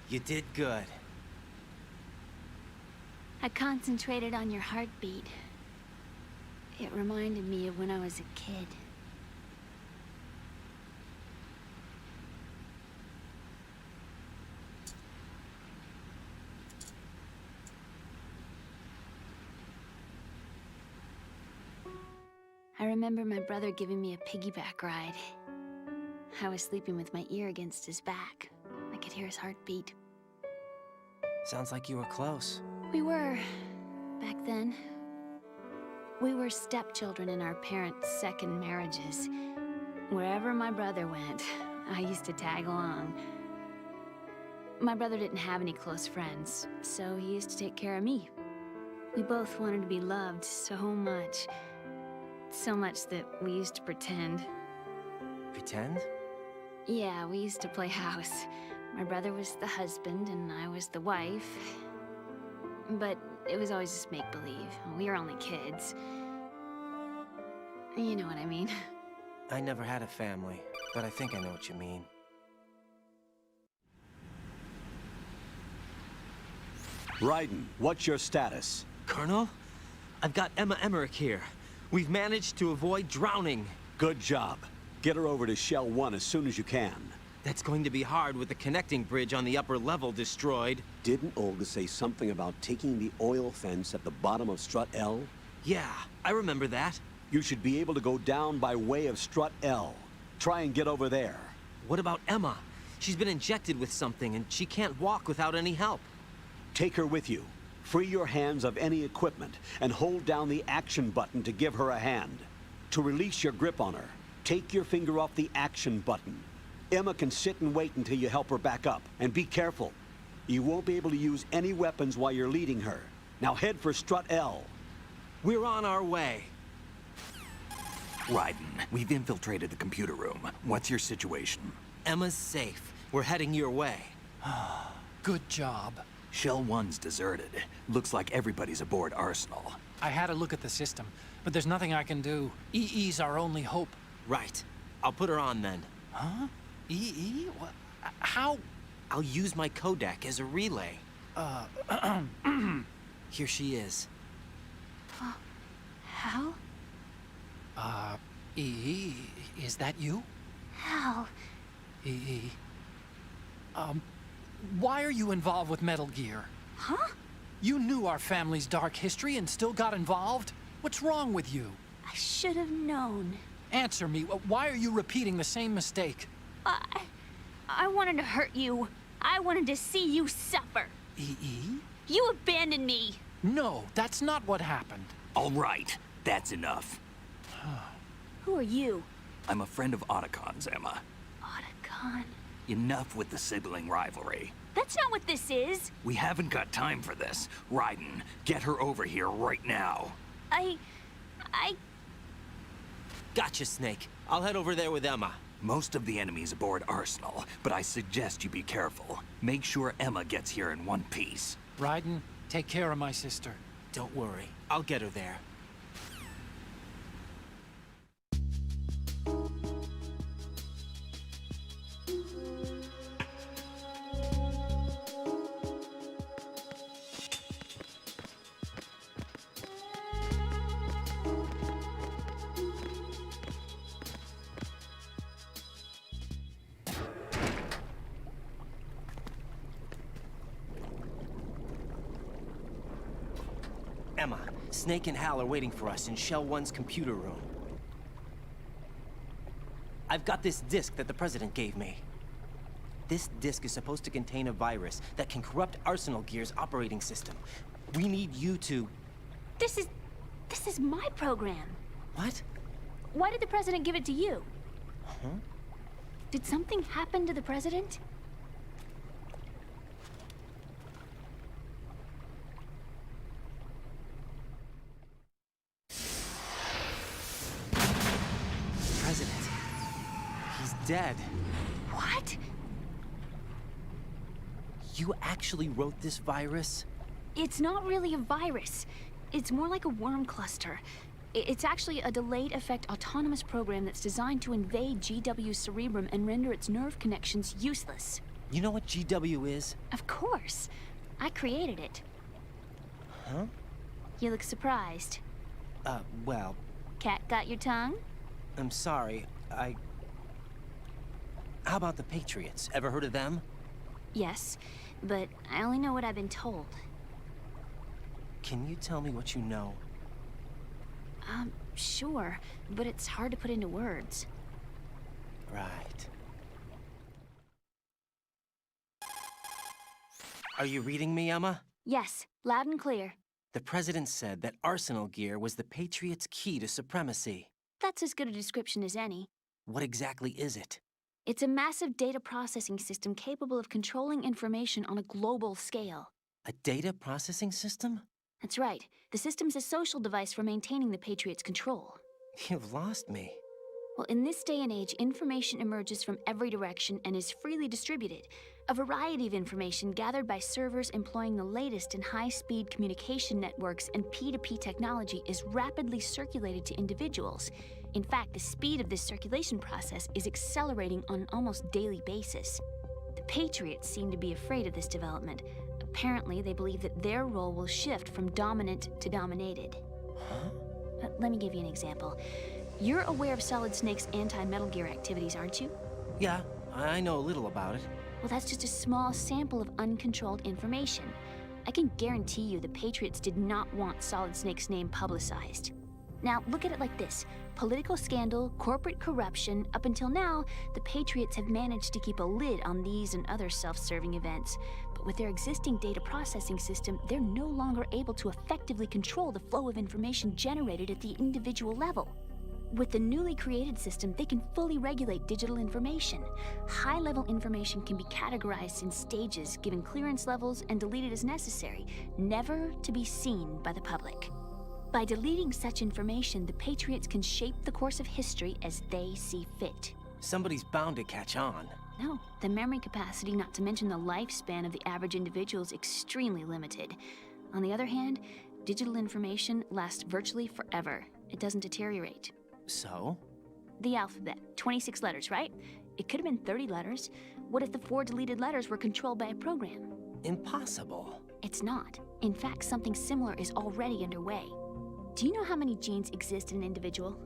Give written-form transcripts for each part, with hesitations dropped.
You did good. I concentrated on your heartbeat. It reminded me of when I was a kid. I remember my brother giving me a piggyback ride. I was sleeping with my ear against his back. I could hear his heartbeat. Sounds like you were close. We were, back then. We were stepchildren in our parents' second marriages. Wherever my brother went, I used to tag along. My brother didn't have any close friends, so he used to take care of me. We both wanted to be loved so much. So much that we used to pretend. Pretend? Yeah, we used to play house. My brother was the husband and I was the wife. But it was always just make-believe. We were only kids. You know what I mean. I never had a family, but I think I know what you mean. Raiden, what's your status? Colonel? I've got Emma Emmerich here. We've managed to avoid drowning. Good job. Get her over to Shell 1 as soon as you can. That's going to be hard with the connecting bridge on the upper level destroyed. Didn't Olga say something about taking the oil fence at the bottom of Strut L? Yeah, I remember that. You should be able to go down by way of Strut L. Try and get over there. What about Emma? She's been injected with something and she can't walk without any help. Take her with you. Free your hands of any equipment and hold down the action button to give her a hand. To release your grip on her, take your finger off the action button. Emma can sit and wait until you help her back up. And be careful. You won't be able to use any weapons while you're leading her. Now head for Strut L. We're on our way. Raiden, we've infiltrated the computer room. What's your situation? Emma's safe. We're heading your way. Good job. Shell 1's deserted. Looks like everybody's aboard Arsenal. I had a look at the system, but there's nothing I can do. EE's our only hope. Right. I'll put her on then. Huh? EE? What? How? I'll use my Kodak as a relay. Here she is. Hal? EE, is that you? Hal? EE. Why are you involved with Metal Gear? Huh? You knew our family's dark history and still got involved? What's wrong with you? I should have known. Answer me. Why are you repeating the same mistake? I wanted to hurt you. I wanted to see you suffer. EE? You abandoned me. No, that's not what happened. All right, that's enough. Who are you? I'm a friend of Otacon's, Emma. Otacon? Enough with the sibling rivalry. That's not what this is. We haven't got time for this. Raiden, get her over here right now. I... Gotcha, Snake. I'll head over there with Emma. Most of the enemy's aboard Arsenal, but I suggest you be careful. Make sure Emma gets here in one piece. Raiden, take care of my sister. Don't worry. I'll get her there. Emma, Snake and Hal are waiting for us in Shell 1's computer room. I've got this disk that the President gave me. This disk is supposed to contain a virus that can corrupt Arsenal Gear's operating system. We need you to... This is my program. What? Why did the President give it to you? Huh? Did something happen to the President? President. He's dead. What? You actually wrote this virus? It's not really a virus. It's more like a worm cluster. It's actually a delayed effect autonomous program that's designed to invade GW's cerebrum and render its nerve connections useless. You know what GW is? Of course. I created it. Huh? You look surprised. Well, Cat got your tongue? I'm sorry. How about the Patriots? Ever heard of them? Yes, but I only know what I've been told. Can you tell me what you know? Sure, but it's hard to put into words. Right. Are you reading me, Emma? Yes, loud and clear. The President said that Arsenal gear was the Patriots' key to supremacy. That's as good a description as any. What exactly is it? It's a massive data processing system capable of controlling information on a global scale. A data processing system? That's right. The system's a social device for maintaining the Patriots' control. You've lost me. Well, in this day and age, information emerges from every direction and is freely distributed. A variety of information gathered by servers employing the latest in high-speed communication networks and P2P technology is rapidly circulated to individuals. In fact, the speed of this circulation process is accelerating on an almost daily basis. The Patriots seem to be afraid of this development. Apparently, they believe that their role will shift from dominant to dominated. Huh? Let me give you an example. You're aware of Solid Snake's anti-Metal Gear activities, aren't you? Yeah, I know a little about it. Well, that's just a small sample of uncontrolled information. I can guarantee you the Patriots did not want Solid Snake's name publicized. Now, look at it like this. Political scandal, corporate corruption, up until now, the Patriots have managed to keep a lid on these and other self-serving events. But with their existing data processing system, they're no longer able to effectively control the flow of information generated at the individual level. With the newly created system, they can fully regulate digital information. High-level information can be categorized in stages, given clearance levels, and deleted as necessary, never to be seen by the public. By deleting such information, the Patriots can shape the course of history as they see fit. Somebody's bound to catch on. No, the memory capacity, not to mention the lifespan of the average individual, is extremely limited. On the other hand, digital information lasts virtually forever. It doesn't deteriorate. So? The alphabet, 26 letters, right? It could have been 30 letters. What if the 4 deleted letters were controlled by a program? Impossible. It's not. In fact, something similar is already underway. Do you know how many genes exist in an individual?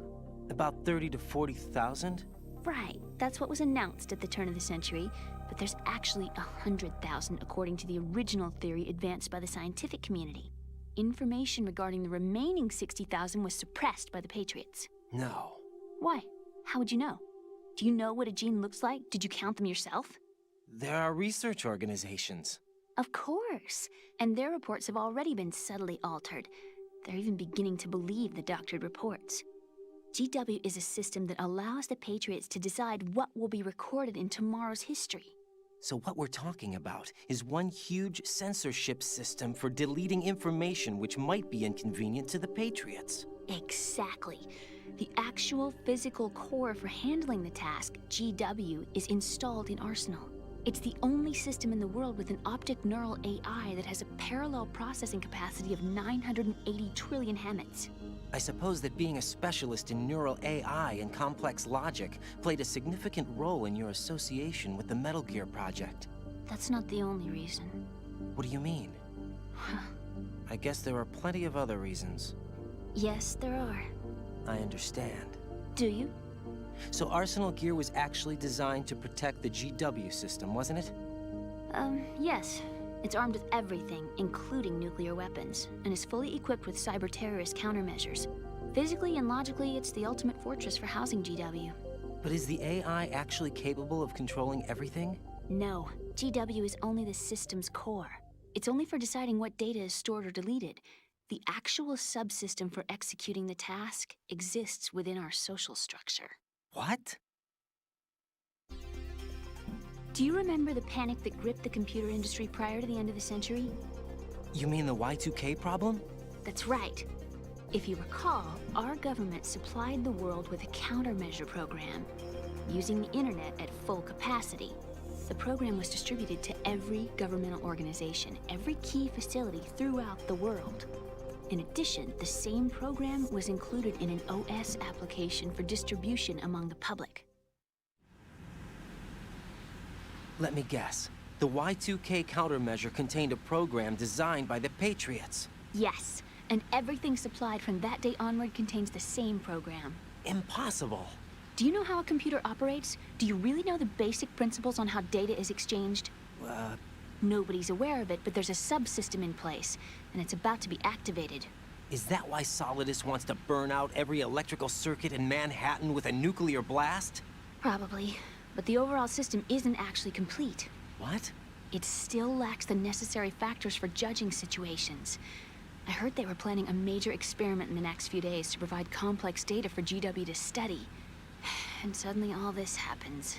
About 30 to 40,000? Right, that's what was announced at the turn of the century, but there's actually 100,000 according to the original theory advanced by the scientific community. Information regarding the remaining 60,000 was suppressed by the Patriots. No. Why? How would you know? Do you know what a gene looks like? Did you count them yourself? There are research organizations. Of course, and their reports have already been subtly altered. They're even beginning to believe the doctored reports. GW is a system that allows the Patriots to decide what will be recorded in tomorrow's history. So what we're talking about is one huge censorship system for deleting information which might be inconvenient to the Patriots. Exactly. The actual physical core for handling the task, GW, is installed in Arsenal. It's the only system in the world with an optic neural AI that has a parallel processing capacity of 980 trillion Hammets. I suppose that being a specialist in neural AI and complex logic played a significant role in your association with the Metal Gear project. That's not the only reason. What do you mean? I guess there are plenty of other reasons. Yes, there are. I understand. Do you? So Arsenal Gear was actually designed to protect the GW system, wasn't it? Yes. It's armed with everything, including nuclear weapons, and is fully equipped with cyber-terrorist countermeasures. Physically and logically, it's the ultimate fortress for housing GW. But is the AI actually capable of controlling everything? No, GW is only the system's core. It's only for deciding what data is stored or deleted. The actual subsystem for executing the task exists within our social structure. What? Do you remember the panic that gripped the computer industry prior to the end of the century? You mean the Y2K problem? That's right. If you recall, our government supplied the world with a countermeasure program. Using the internet at full capacity, the program was distributed to every governmental organization, every key facility throughout the world. In addition, the same program was included in an OS application for distribution among the public. Let me guess. The Y2K countermeasure contained a program designed by the Patriots. Yes, and everything supplied from that day onward contains the same program. Impossible. Do you know how a computer operates? Do you really know the basic principles on how data is exchanged? Nobody's aware of it, but there's a subsystem in place, and it's about to be activated. Is that why Solidus wants to burn out every electrical circuit in Manhattan with a nuclear blast? Probably, but the overall system isn't actually complete. What? It still lacks the necessary factors for judging situations. I heard they were planning a major experiment in the next few days to provide complex data for GW to study. And suddenly all this happens.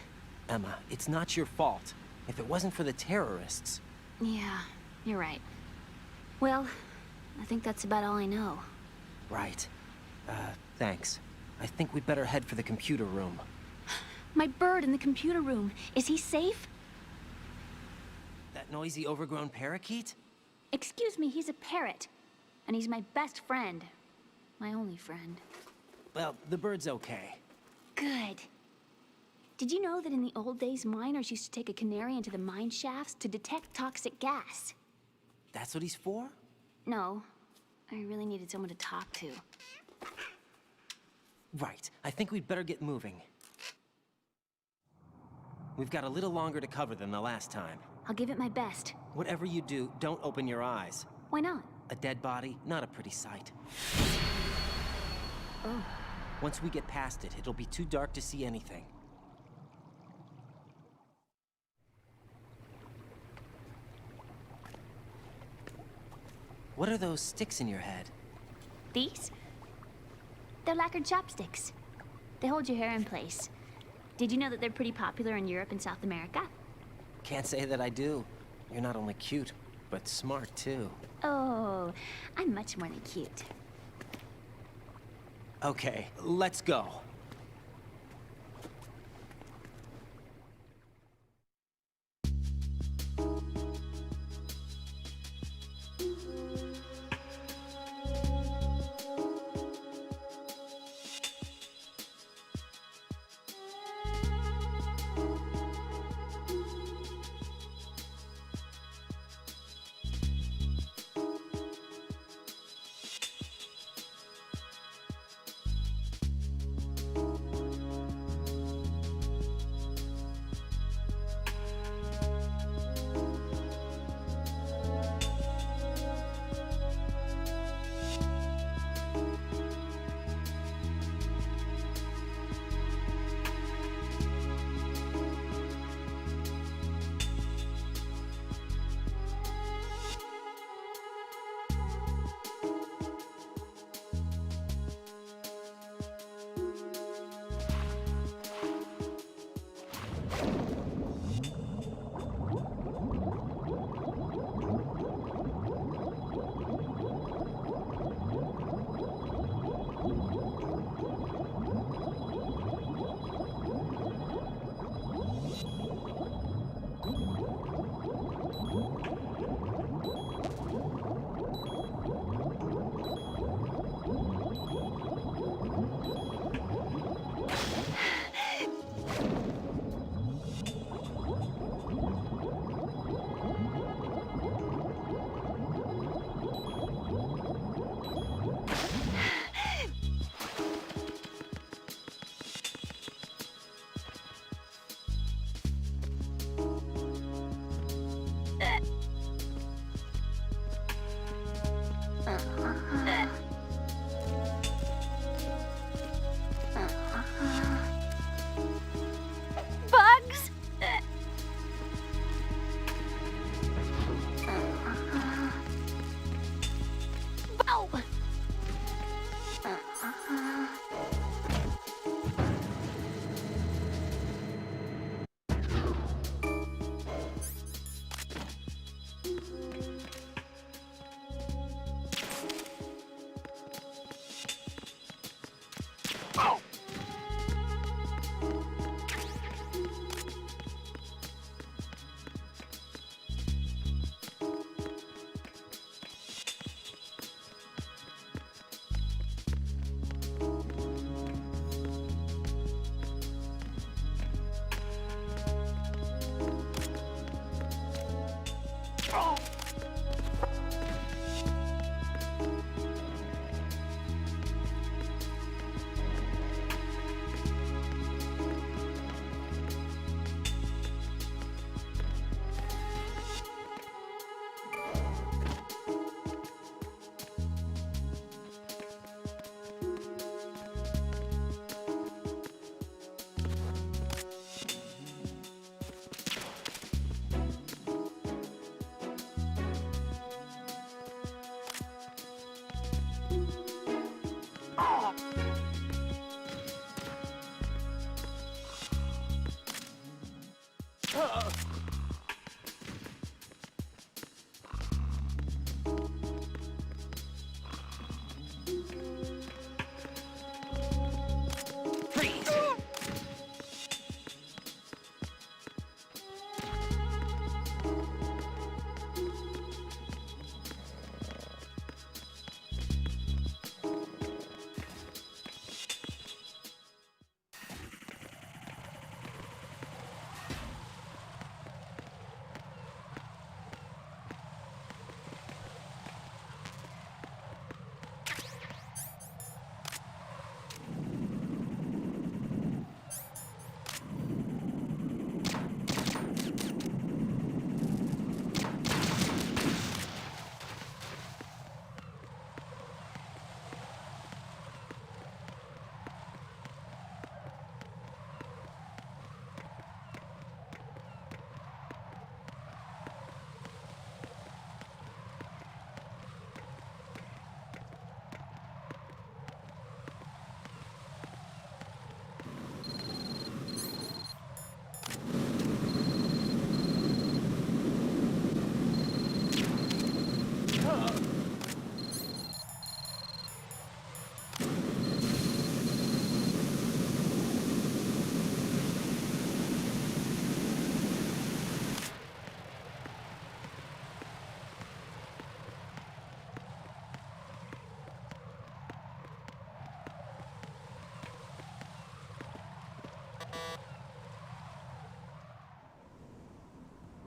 Emma, it's not your fault. If it wasn't for the terrorists... Yeah, you're right. Well, I think that's about all I know. Right. Thanks. I think we'd better head for the computer room. My bird in the computer room. Is he safe? That noisy, overgrown parakeet? Excuse me, he's a parrot. And he's my best friend. My only friend. Well, the bird's okay. Good. Did you know that in the old days, miners used to take a canary into the mine shafts to detect toxic gas? That's what he's for? No. I really needed someone to talk to. Right. I think we'd better get moving. We've got a little longer to cover than the last time. I'll give it my best. Whatever you do, don't open your eyes. Why not? A dead body, not a pretty sight. Oh. Once we get past it, it'll be too dark to see anything. What are those sticks in your head? These? They're lacquered chopsticks. They hold your hair in place. Did you know that they're pretty popular in Europe and South America? Can't say that I do. You're not only cute, but smart too. Oh, I'm much more than cute. Okay, let's go. Freeze!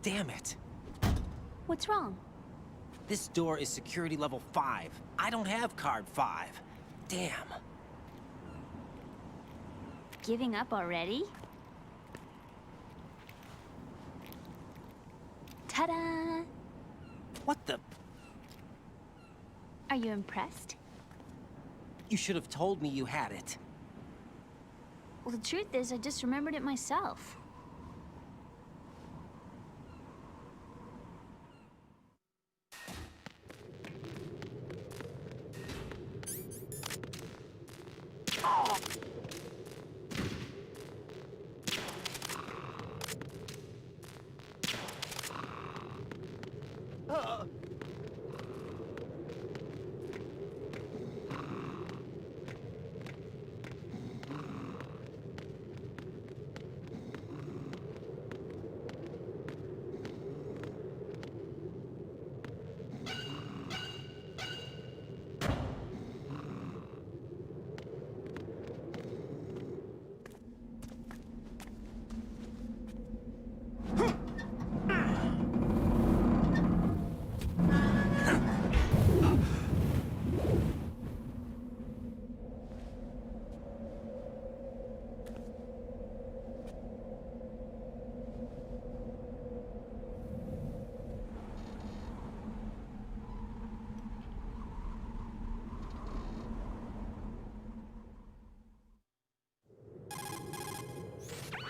Damn it. What's wrong? This door is security level 5. I don't have card 5. Damn. Giving up already? Ta-da! What the? Are you impressed? You should have told me you had it. Well, the truth is, I just remembered it myself.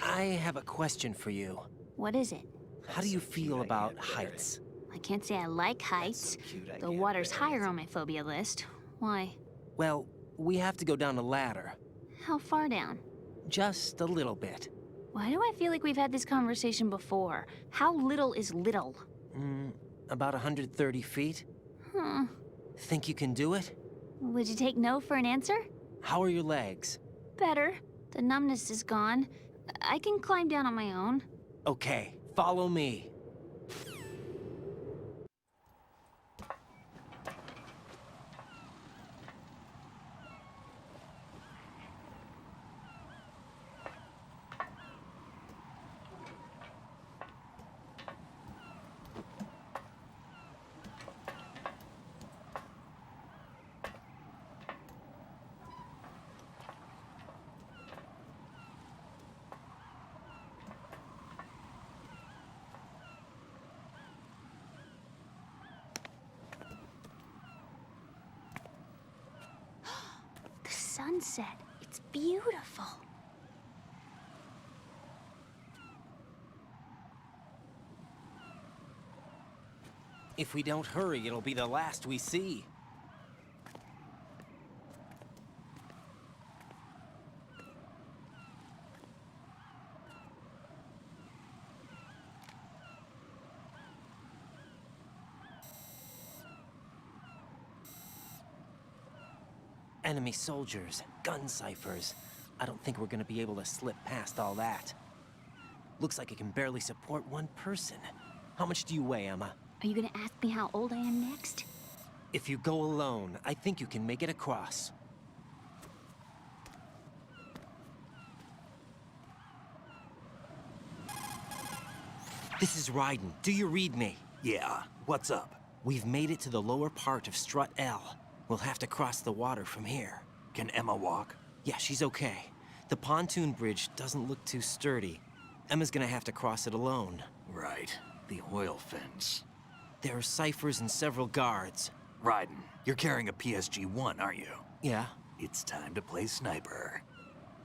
I have a question for you. What is it? How do you feel about heights? I can't say I like heights. The water's higher on my phobia list. Why? Well, we have to go down a ladder. How far down? Just a little bit. Why do I feel like we've had this conversation before? How little is little? About 130 feet? Huh. Think you can do it? Would you take no for an answer? How are your legs? Better. The numbness is gone. I can climb down on my own. Okay, follow me. The sunset. It's beautiful. If we don't hurry, it'll be the last we see. Enemy soldiers, gun ciphers. I don't think we're gonna be able to slip past all that. Looks like it can barely support one person. How much do you weigh, Emma? Are you gonna ask me how old I am next? If you go alone, I think you can make it across. This is Raiden. Do you read me? Yeah, what's up? We've made it to the lower part of Strut L. We'll have to cross the water from here. Can Emma walk? Yeah, she's okay. The pontoon bridge doesn't look too sturdy. Emma's gonna have to cross it alone. Right. The oil fence. There are ciphers and several guards. Raiden, you're carrying a PSG-1, aren't you? Yeah, It's time to play sniper.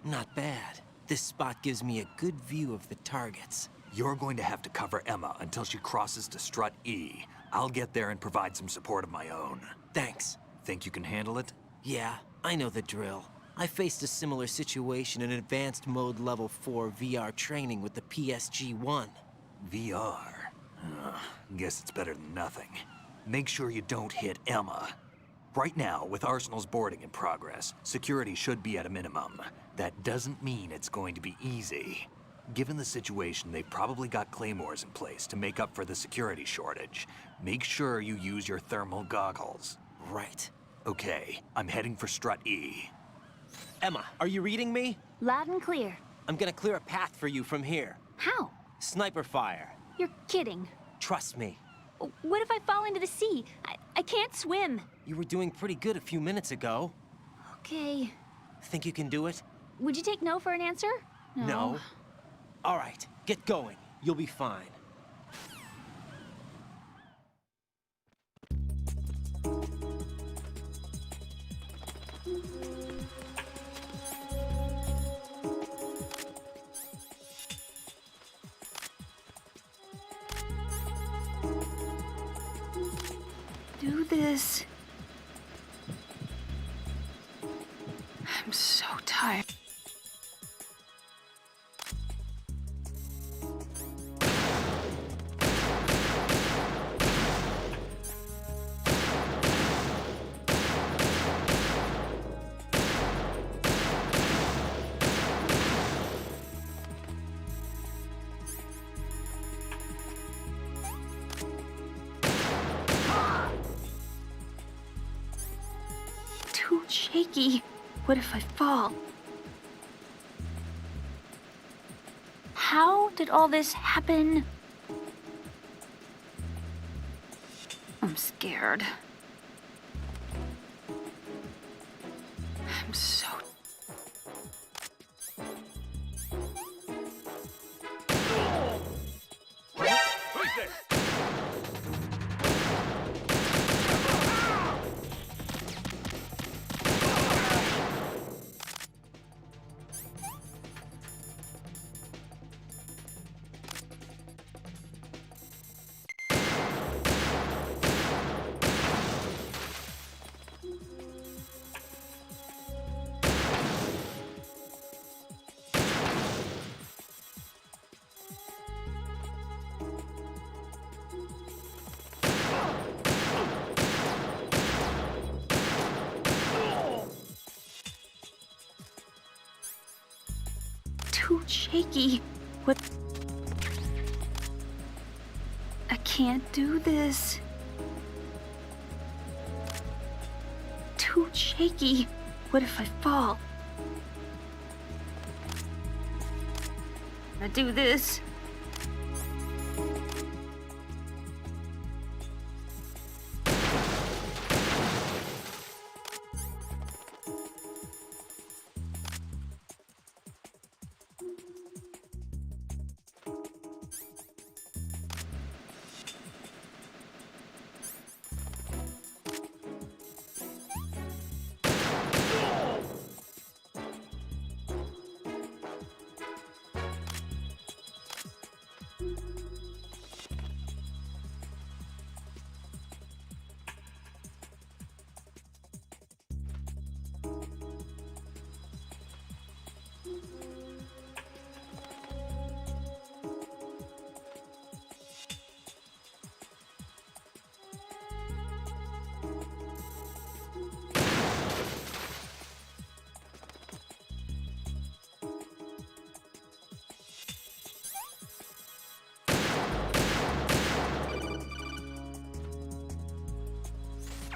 not bad. This spot gives me a good view of the targets. You're going to have to cover Emma until she crosses to Strut E. I'll get there and provide some support of my own. Thanks. Think you can handle it? Yeah, I know the drill. I faced a similar situation in advanced mode level 4 VR training with the PSG-1. VR. Guess it's better than nothing. Make sure you don't hit Emma. Right now, with Arsenal's boarding in progress, security should be at a minimum. That doesn't mean it's going to be easy. Given the situation, they've probably got claymores in place to make up for the security shortage. Make sure you use your thermal goggles. Right. Okay, I'm heading for Strut E. Emma, are you reading me? Loud and clear. I'm gonna clear a path for you from here. How? Sniper fire. You're kidding. Trust me. What if I fall into the sea? I can't swim. You were doing pretty good a few minutes ago. Okay. Think you can do it? Would you take no for an answer? No. All right, get going. You'll be fine. Do this. I'm so tired. Too shaky. What if I fall? How did all this happen? I'm scared. I'm so... Too shaky. What? I can't do this. Too shaky. What if I fall? I do this.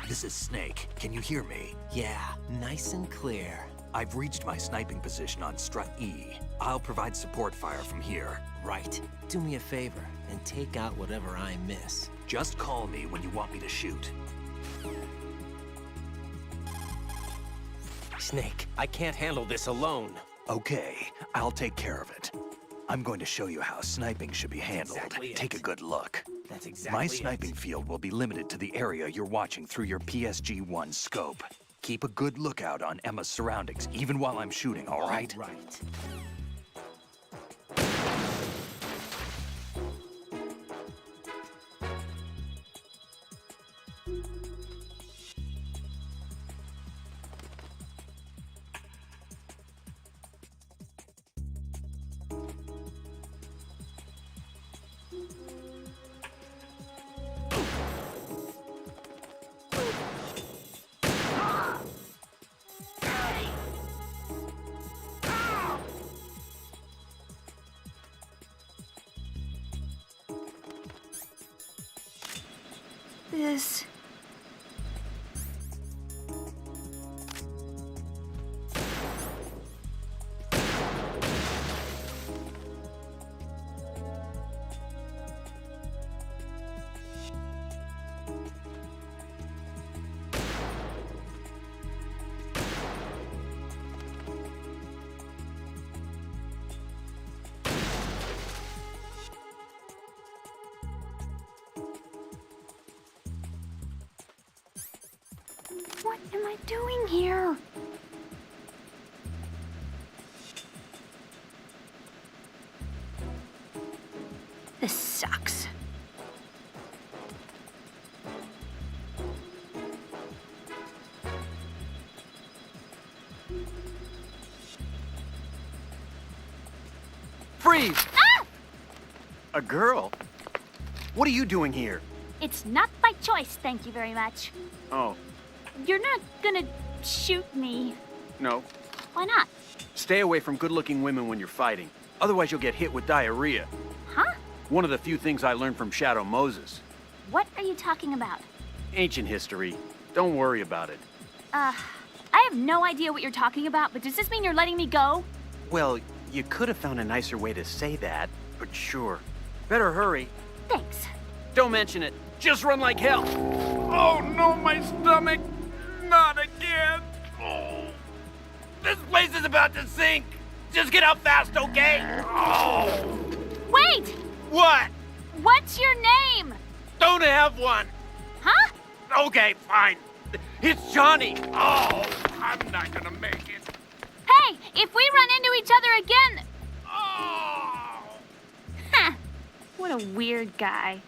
This is Snake. Can you hear me? Yeah, nice and clear. I've reached my sniping position on Strut E. I'll provide support fire from here. Right. Do me a favor and take out whatever I miss. Just call me when you want me to shoot. Snake, I can't handle this alone. Okay, I'll take care of it. I'm going to show you how sniping should be handled. Exactly it. Take a good look. That's exactly My it. sniping field will be limited to the area you're watching through your PSG-1 scope. Keep a good lookout on Emma's surroundings, even while I'm shooting, all right? Right. This... What am I doing here? This sucks. Freeze! Ah! A girl? What are you doing here? It's not by choice, thank you very much. Oh, You're not gonna shoot me. no. Why not? Stay away from good-looking women when you're fighting. Otherwise, you'll get hit with diarrhea. Huh? One of the few things I learned from Shadow Moses. What are you talking about? Ancient history. Don't worry about it. I have no idea what you're talking about, but does this mean you're letting me go? Well, you could have found a nicer way to say that, but sure. Better hurry. Thanks. Don't mention it. Just run like hell. Oh, no, my stomach. Not again. Oh. This place is about to sink. Just get out fast, okay? Oh. Wait! What? What's your name? Don't have one. Huh? Okay, fine. It's Johnny. Oh, I'm not gonna make it. Hey, if we run into each other again... Oh. Huh. What a weird guy.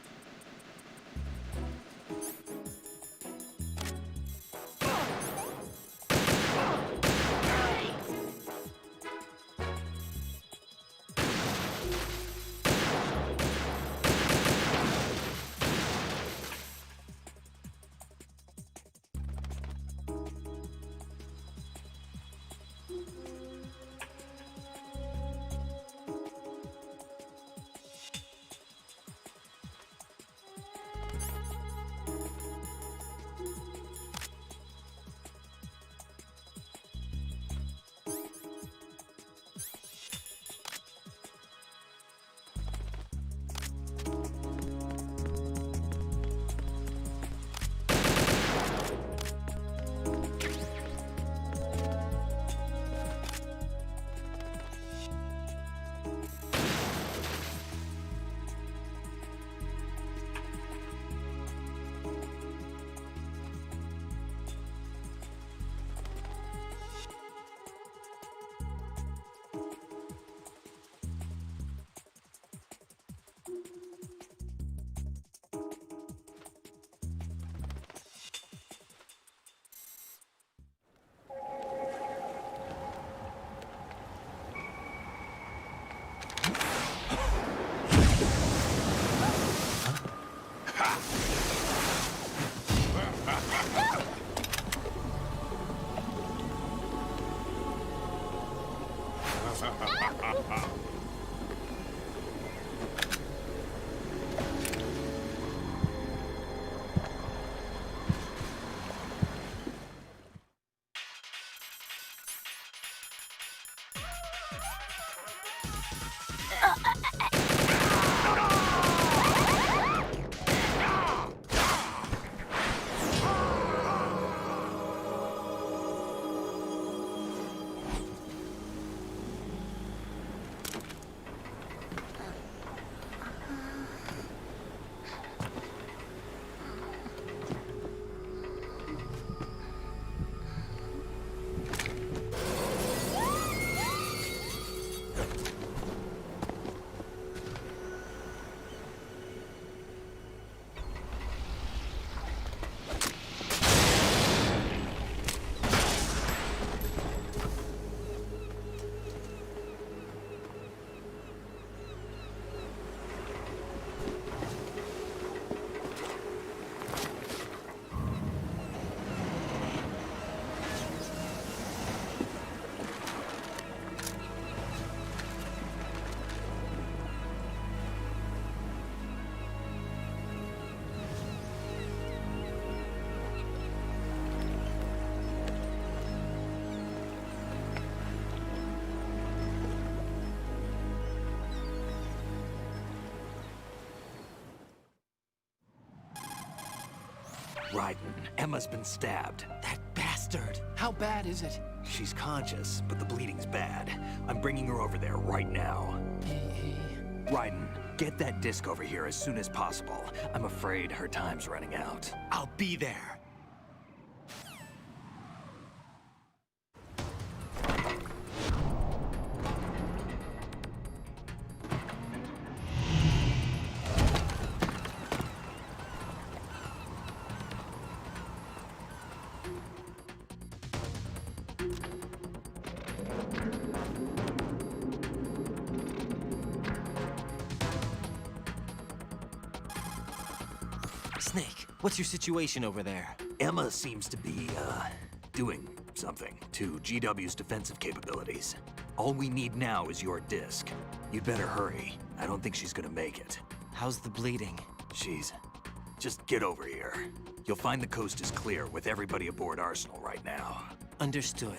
Raiden, Emma's been stabbed. That bastard! How bad is it? She's conscious, but the bleeding's bad. I'm bringing her over there right now. Raiden, get that disc over here as soon as possible. I'm afraid her time's running out. I'll be there. Snake, what's your situation over there? Emma seems to be, doing something to GW's defensive capabilities. All we need now is your disc. You'd better hurry. I don't think she's gonna make it. How's the bleeding? Just get over here. You'll find the coast is clear with everybody aboard Arsenal right now. Understood.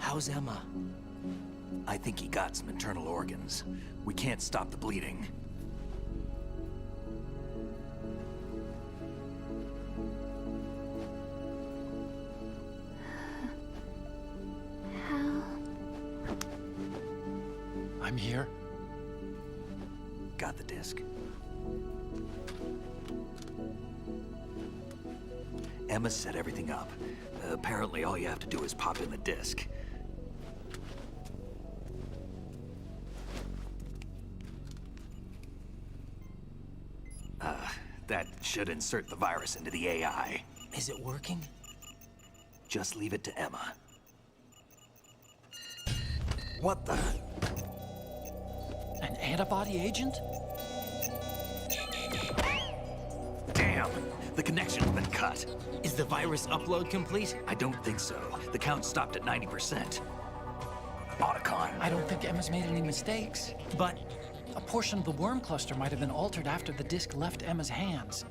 How's Emma? I think he got some internal organs. We can't stop the bleeding. I'm here. Got the disc. Emma set everything up. Apparently all you have to do is pop in the disc. That should insert the virus into the AI. Is it working? Just leave it to Emma. What the? An antibody agent? Damn! The connection's been cut. Is the virus upload complete? I don't think so. The count stopped at 90%. Otacon. I don't think Emma's made any mistakes. But A portion of the worm cluster might have been altered after the disc left Emma's hands.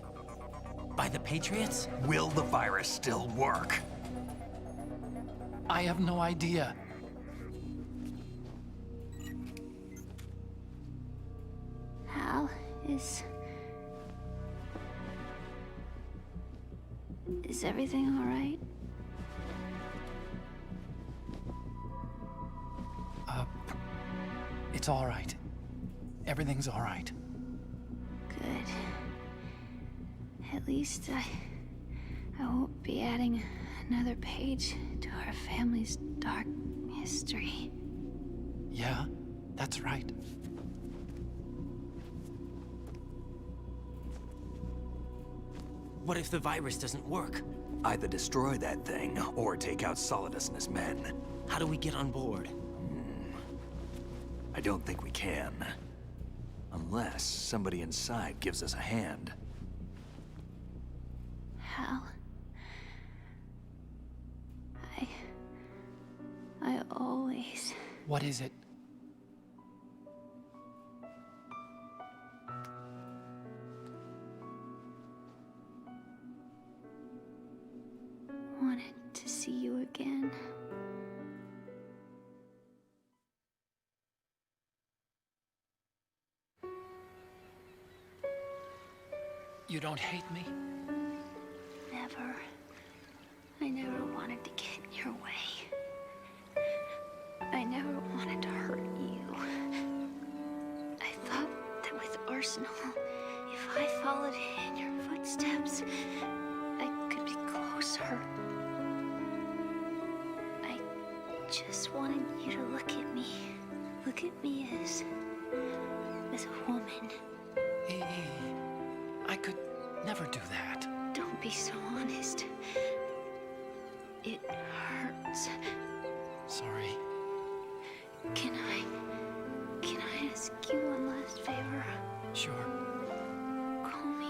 by the Patriots? Will the virus still work? I have no idea. Hal, is everything all right? It's all right. Everything's all right. Good. At least I won't be adding another page to our family's dark history. Yeah, that's right. What if the virus doesn't work? Either destroy that thing, or take out Solidus and his men. How do we get on board? I don't think we can. Unless somebody inside gives us a hand. Hal. I always... What is it? wanted to see you again. You don't hate me? Never. I never wanted to get in your way. I never wanted to hurt you. I thought that with Arsenal, if I followed in your footsteps, I could be closer. I just wanted you to look at me. Look at me as a woman. I could never do that. Don't be so honest. It hurts. Sorry. Can I ask you one last favor? Sure. Call me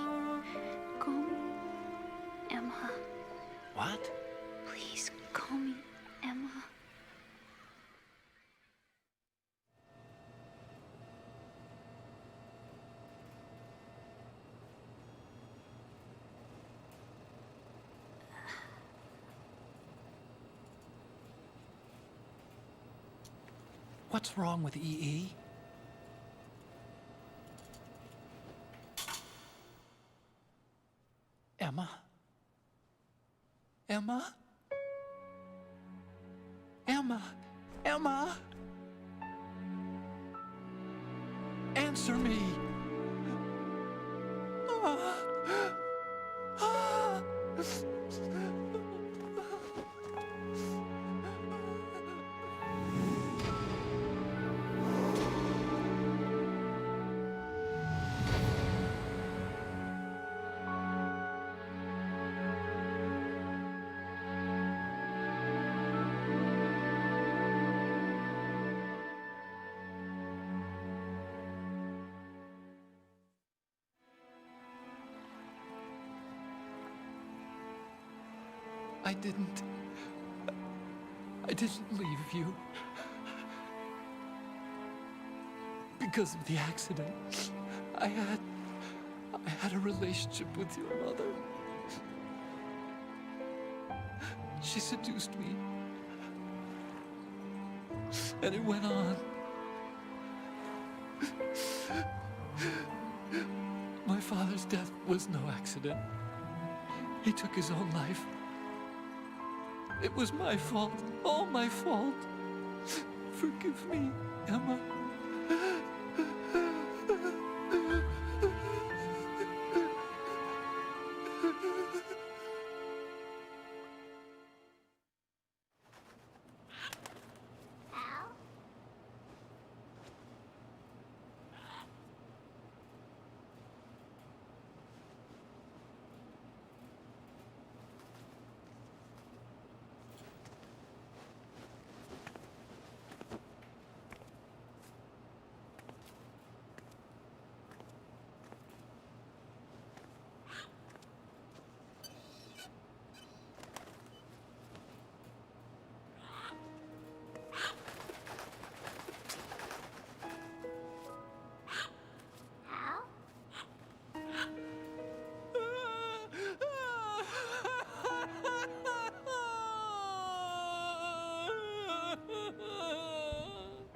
Emma. What? Please call me Emma. What's wrong with EE? Emma? Emma? Emma? Emma? Answer me! I didn't leave you. Because of the accident, I had a relationship with your mother. She seduced me. And it went on. My father's death was no accident. He took his own life. It was my fault, all my fault. Forgive me, Emma.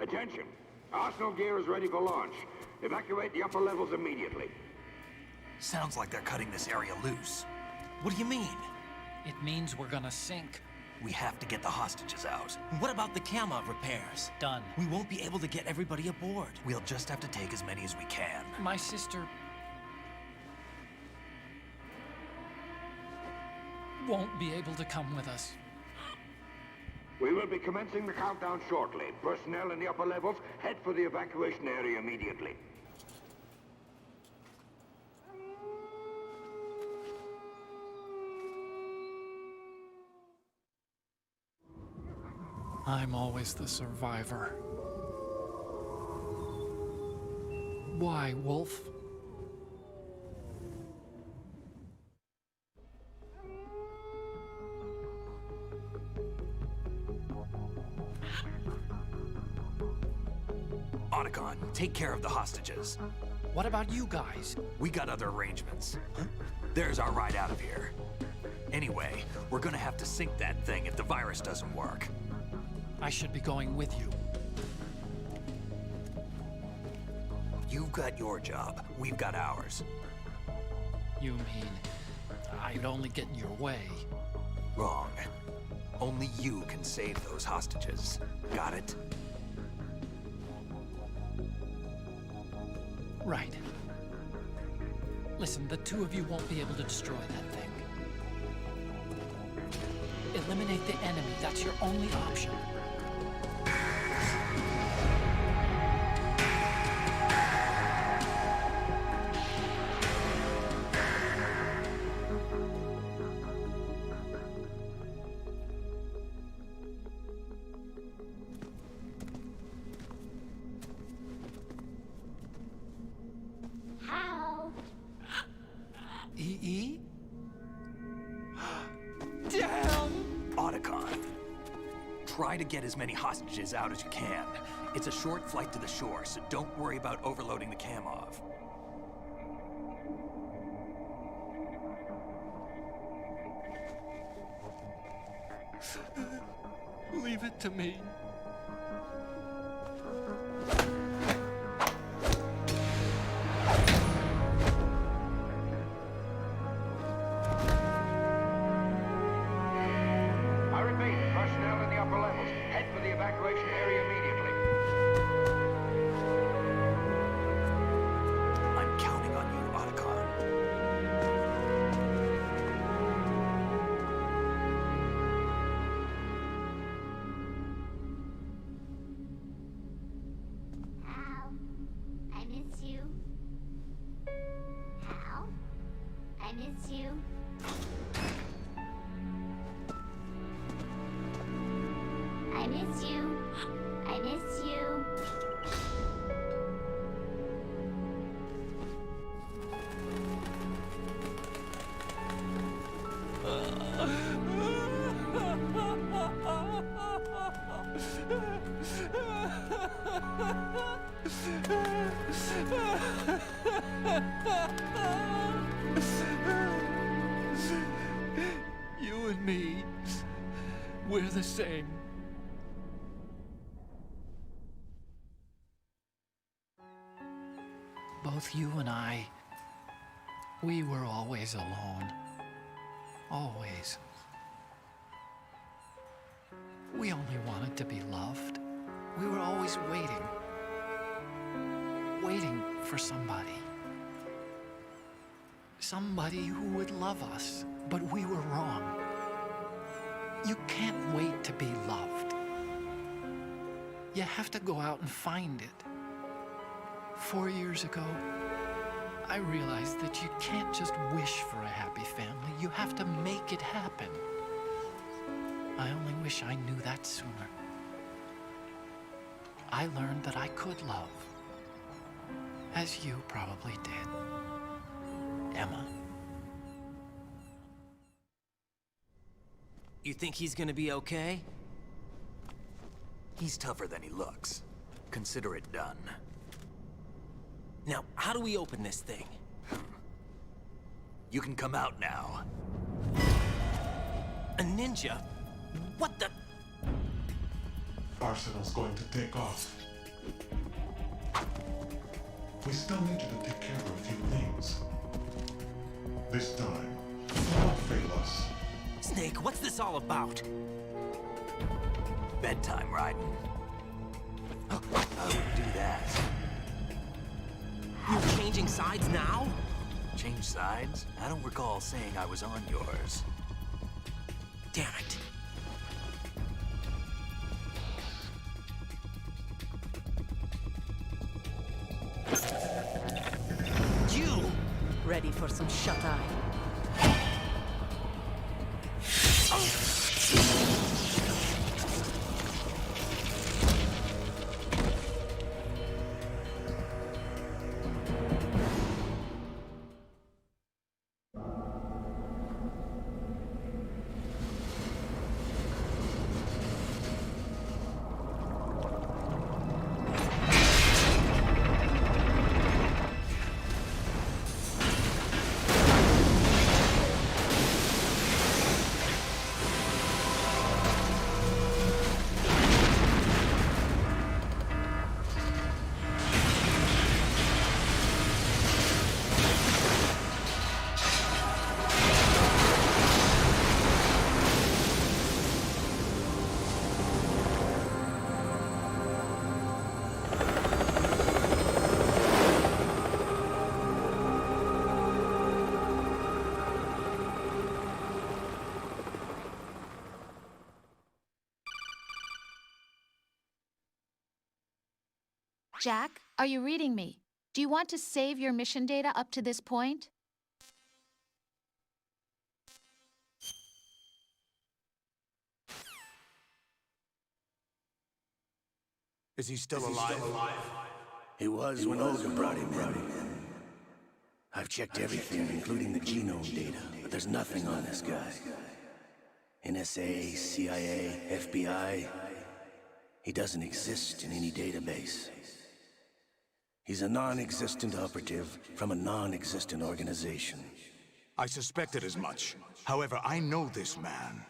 Attention! Arsenal gear is ready for launch. Evacuate the upper levels immediately. Sounds like they're cutting this area loose. What do you mean? It means we're gonna sink. We have to get the hostages out. What about the Kamov repairs? Done. We won't be able to get everybody aboard. We'll just have to take as many as we can. My sister won't be able to come with us. We will be commencing the countdown shortly. Personnel in the upper levels, head for the evacuation area immediately. I'm always the survivor. Why, Wolf? Otacon, take care of the hostages. What about you guys? We got other arrangements. There's our ride out of here. Anyway, we're gonna have to sink that thing if the virus doesn't work. I should be going with you. You've got your job, we've got ours. You mean I'd only get in your way? Wrong. Only you can save those hostages. Got it? Right. Listen, the two of you won't be able to destroy that thing. Eliminate the enemy. That's your only option. EE? Damn! Otacon, try to get as many hostages out as you can. It's a short flight to the shore, so don't worry about overloading the Kamov. Leave it to me. I repeat, personnel in the upper levels, head for the evacuation area immediately. I'm counting on you, Otacon. Hal, I miss you. Hal, I miss you. I miss you. I miss you. You and me, we're the same. Both you and I, we were always alone. Always. We only wanted to be loved. We were always waiting. Waiting for somebody. Somebody who would love us, but we were wrong. You can't wait to be loved. You have to go out and find it. 4 years ago, I realized that you can't just wish for a happy family. You have to make it happen. I only wish I knew that sooner. I learned that I could love, as you probably did, Emma. You think he's gonna be okay? He's tougher than he looks. Consider it done. Now, how do we open this thing? You can come out now. A ninja? What the? Arsenal's going to take off. We still need you to take care of a few things. This time, don't fail us. Snake, what's this all about? Bedtime, Raiden. I wouldn't do that. You're changing sides now? Change sides? I don't recall saying I was on yours. Damn it. You! Ready for some shut-eye? Jack, are you reading me? Do you want to save your mission data up to this point? Is he still alive? He was when Olga brought him in. I've checked everything, including the genome data, but there's nothing on this guy. NSA, CIA, FBI. He doesn't exist in any database. He's a non-existent operative from a non-existent organization. I suspected as much. However, I know this man.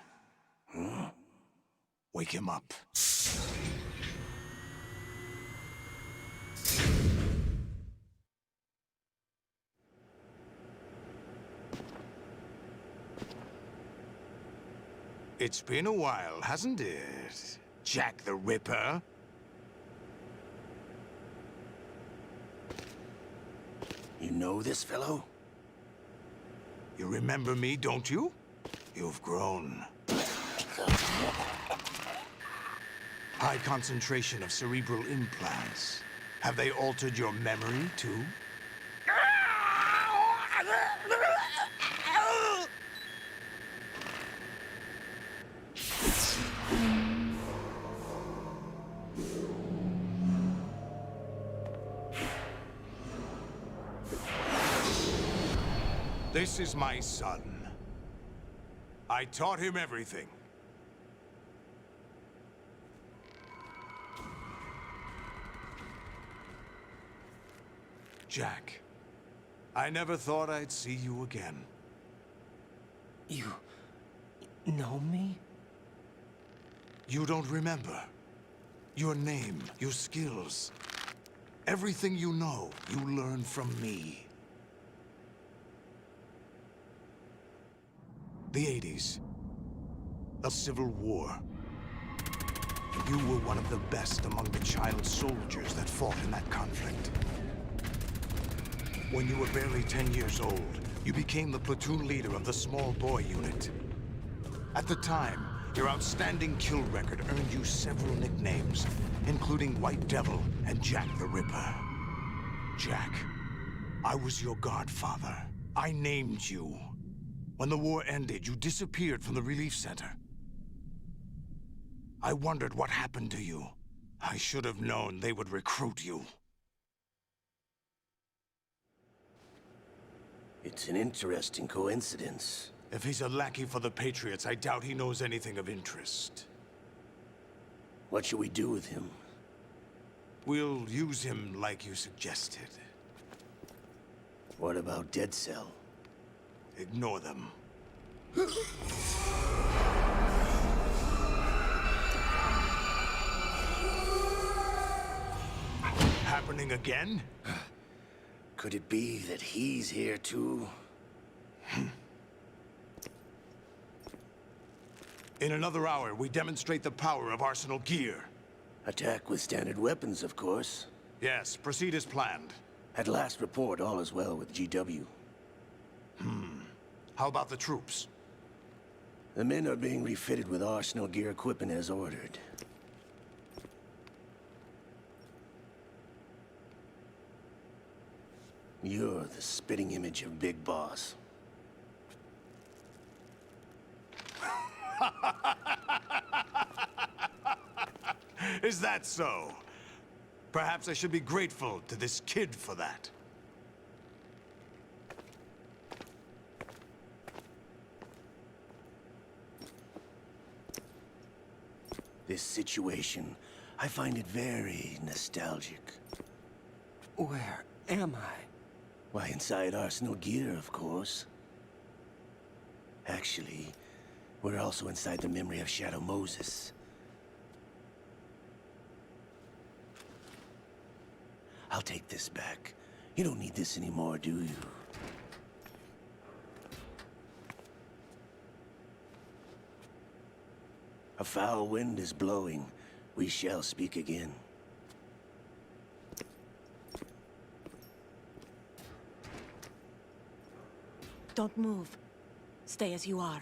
Wake him up. It's been a while, hasn't it? Jack the Ripper? You know this fellow? You remember me, don't you? You've grown. High concentration of cerebral implants. Have they altered your memory, too? This is my son. I taught him everything. Jack, I never thought I'd see you again. You know me? You don't remember. Your name, your skills. Everything you know, you learned from me. The 80s. A civil war. You were one of the best among the child soldiers that fought in that conflict. When you were barely 10 years old, you became the platoon leader of the small boy unit. At the time, your outstanding kill record earned you several nicknames, including White Devil and Jack the Ripper. Jack, I was your godfather. I named you. When the war ended, you disappeared from the relief center. I wondered what happened to you. I should have known they would recruit you. It's an interesting coincidence. If he's a lackey for the Patriots, I doubt he knows anything of interest. What should we do with him? We'll use him like you suggested. What about Dead Cell? Ignore them. Happening again? Could it be that he's here too? In another hour, we demonstrate the power of Arsenal gear. Attack with standard weapons, of course. Yes, proceed as planned. At last report, all is well with GW. How about the troops? The men are being refitted with Arsenal gear equipment as ordered. You're the spitting image of Big Boss. Is that so? Perhaps I should be grateful to this kid for that. This situation, I find it very nostalgic. Where am I? Why, inside Arsenal gear, of course. Actually, we're also inside the memory of Shadow Moses. I'll take this back. You don't need this anymore, do you? A foul wind is blowing. We shall speak again. Don't move. Stay as you are.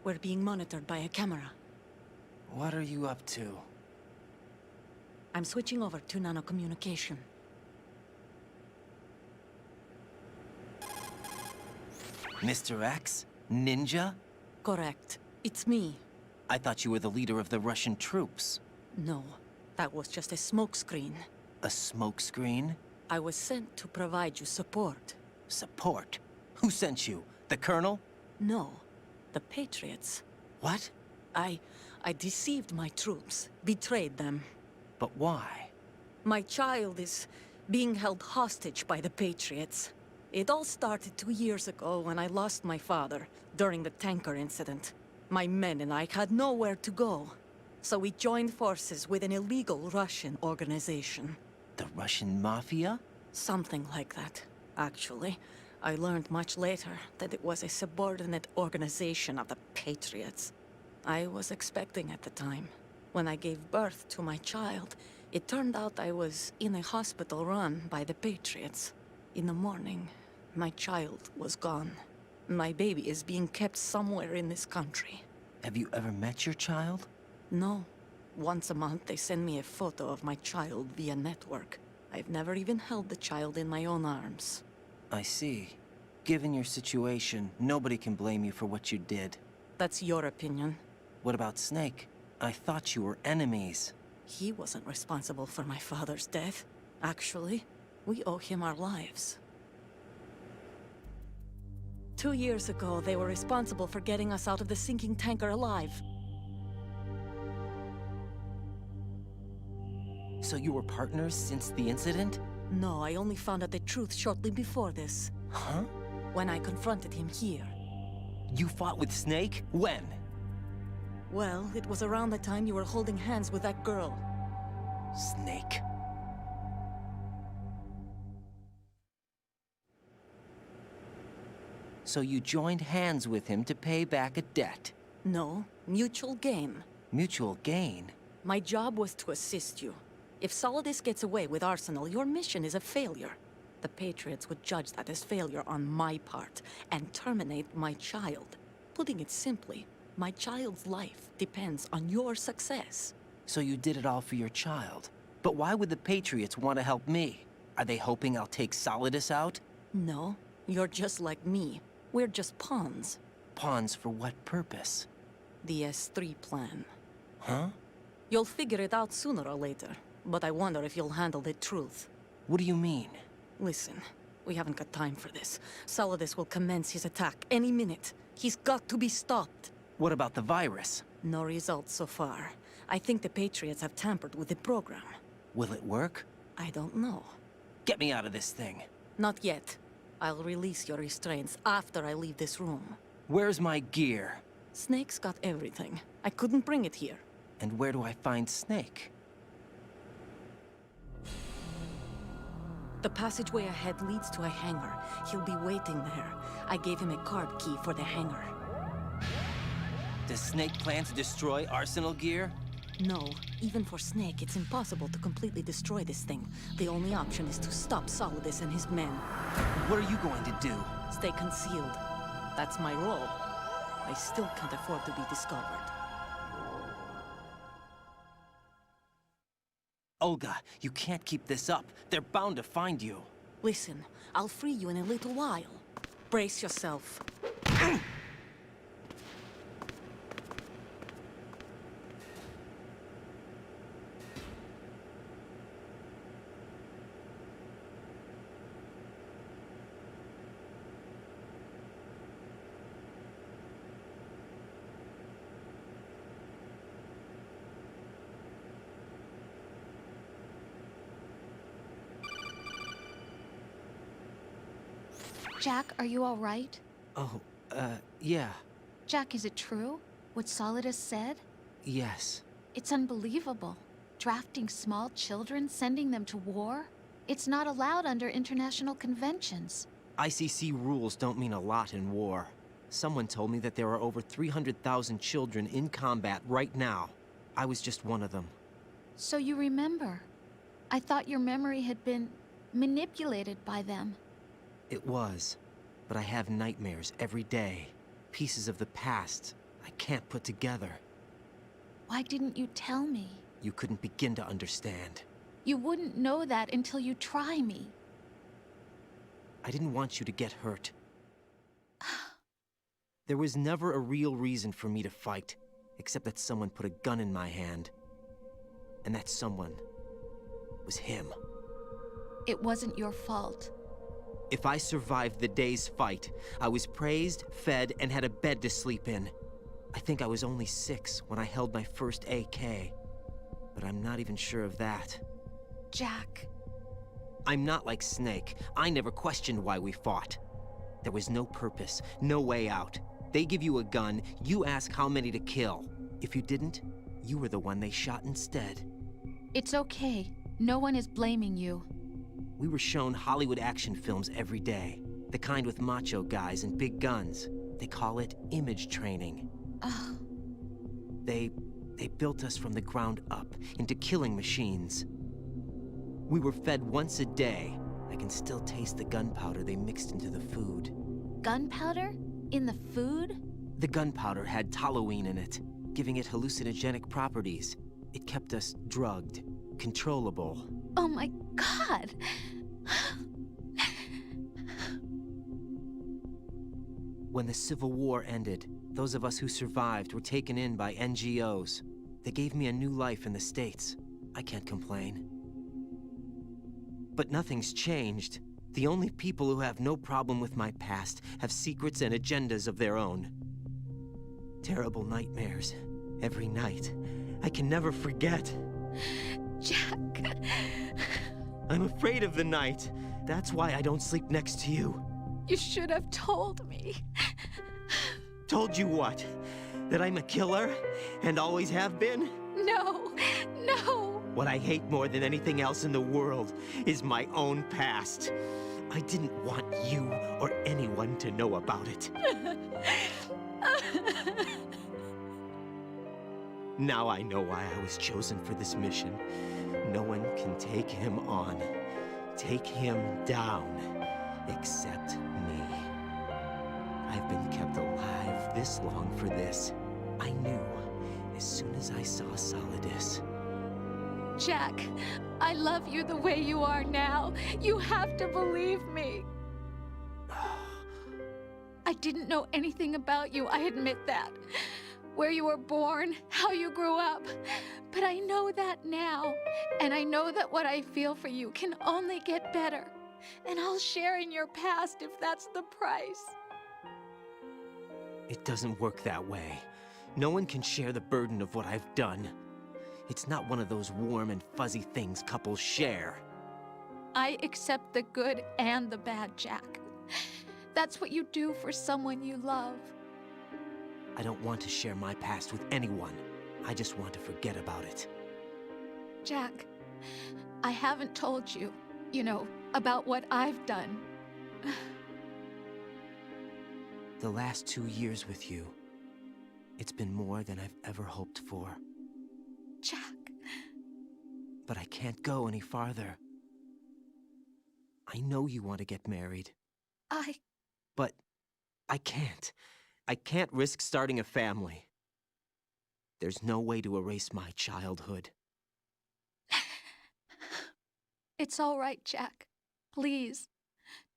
We're being monitored by a camera. What are you up to? I'm switching over to nanocommunication. Mr. X? Ninja? Correct. It's me. I thought you were the leader of the Russian troops. No, that was just a smokescreen. A smokescreen? I was sent to provide you support. Support? Who sent you? The Colonel? No, the Patriots. What? I deceived my troops, betrayed them. But why? My child is being held hostage by the Patriots. It all started 2 years ago when I lost my father during the tanker incident. My men and I had nowhere to go, so we joined forces with an illegal Russian organization. The Russian Mafia? Something like that, actually. I learned much later that it was a subordinate organization of the Patriots. I was expecting at the time. When I gave birth to my child, it turned out I was in a hospital run by the Patriots. In the morning, my child was gone. My baby is being kept somewhere in this country. Have you ever met your child? No. Once a month, they send me a photo of my child via network. I've never even held the child in my own arms. I see. Given your situation, nobody can blame you for what you did. That's your opinion. What about Snake? I thought you were enemies. He wasn't responsible for my father's death. Actually, we owe him our lives. 2 years ago, they were responsible for getting us out of the sinking tanker alive. So you were partners since the incident? No, I only found out the truth shortly before this. Huh? When I confronted him here. You fought with Snake? When? Well, it was around the time you were holding hands with that girl. Snake. So you joined hands with him to pay back a debt? No, mutual gain. Mutual gain? My job was to assist you. If Solidus gets away with Arsenal, your mission is a failure. The Patriots would judge that as failure on my part, and terminate my child. Putting it simply, my child's life depends on your success. So you did it all for your child. But why would the Patriots want to help me? Are they hoping I'll take Solidus out? No, you're just like me. We're just pawns. Pawns for what purpose? The S3 plan. Huh? You'll figure it out sooner or later, but I wonder if you'll handle the truth. What do you mean? Listen, we haven't got time for this. Solidus will commence his attack any minute. He's got to be stopped. What about the virus? No results so far. I think the Patriots have tampered with the program. Will it work? I don't know. Get me out of this thing. Not yet. I'll release your restraints after I leave this room. Where's my gear? Snake's got everything. I couldn't bring it here. And where do I find Snake? The passageway ahead leads to a hangar. He'll be waiting there. I gave him a card key for the hangar. Does Snake plan to destroy Arsenal gear? No. Even for Snake, it's impossible to completely destroy this thing. The only option is to stop Solidus and his men. What are you going to do? Stay concealed. That's my role. I still can't afford to be discovered. Olga, you can't keep this up. They're bound to find you. Listen, I'll free you in a little while. Brace yourself. Jack, are you all right? Oh, yeah. Jack, is it true? What Solidus said? Yes. It's unbelievable. Drafting small children, sending them to war? It's not allowed under international conventions. ICC rules don't mean a lot in war. Someone told me that there are over 300,000 children in combat right now. I was just one of them. So you remember. I thought your memory had been manipulated by them. It was. But I have nightmares every day. Pieces of the past I can't put together. Why didn't you tell me? You couldn't begin to understand. You wouldn't know that until you try me. I didn't want you to get hurt. There was never a real reason for me to fight, except that someone put a gun in my hand. And that someone was him. It wasn't your fault. If I survived the day's fight, I was praised, fed, and had a bed to sleep in. I think I was only 6 when I held my first AK. But I'm not even sure of that. Jack. I'm not like Snake. I never questioned why we fought. There was no purpose, no way out. They give you a gun, you ask how many to kill. If you didn't, you were the one they shot instead. It's okay. No one is blaming you. We were shown Hollywood action films every day. The kind with macho guys and big guns. They call it image training. Ugh. They built us from the ground up into killing machines. We were fed once a day. I can still taste the gunpowder they mixed into the food. Gunpowder? In the food? The gunpowder had toluene in it, giving it hallucinogenic properties. It kept us drugged, controllable. Oh my God! When the Civil War ended, those of us who survived were taken in by NGOs. They gave me a new life in the States. I can't complain. But nothing's changed. The only people who have no problem with my past have secrets and agendas of their own. Terrible nightmares. Every night. I can never forget. Jack. I'm afraid of the night. That's why I don't sleep next to you. You should have told me. Told you what? That I'm a killer? And always have been? No, no. What I hate more than anything else in the world is my own past. I didn't want you or anyone to know about it. Now I know why I was chosen for this mission. No one can take him on, take him down, except me. I've been kept alive this long for this. I knew as soon as I saw Solidus. Jack, I love you the way you are now. You have to believe me. I didn't know anything about you, I admit that. Where you were born, how you grew up. But I know that now. And I know that what I feel for you can only get better. And I'll share in your past if that's the price. It doesn't work that way. No one can share the burden of what I've done. It's not one of those warm and fuzzy things couples share. I accept the good and the bad, Jack. That's what you do for someone you love. I don't want to share my past with anyone. I just want to forget about it. Jack, I haven't told you, about what I've done. The last 2 years with you, it's been more than I've ever hoped for. Jack. But I can't go any farther. I know you want to get married. But I can't. I can't risk starting a family. There's no way to erase my childhood. It's all right, Jack. Please,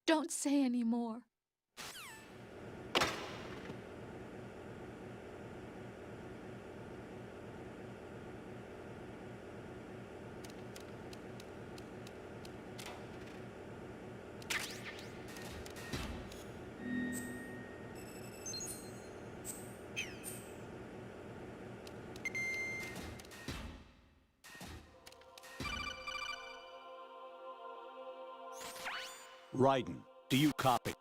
don't say any more. Raiden, do you copy?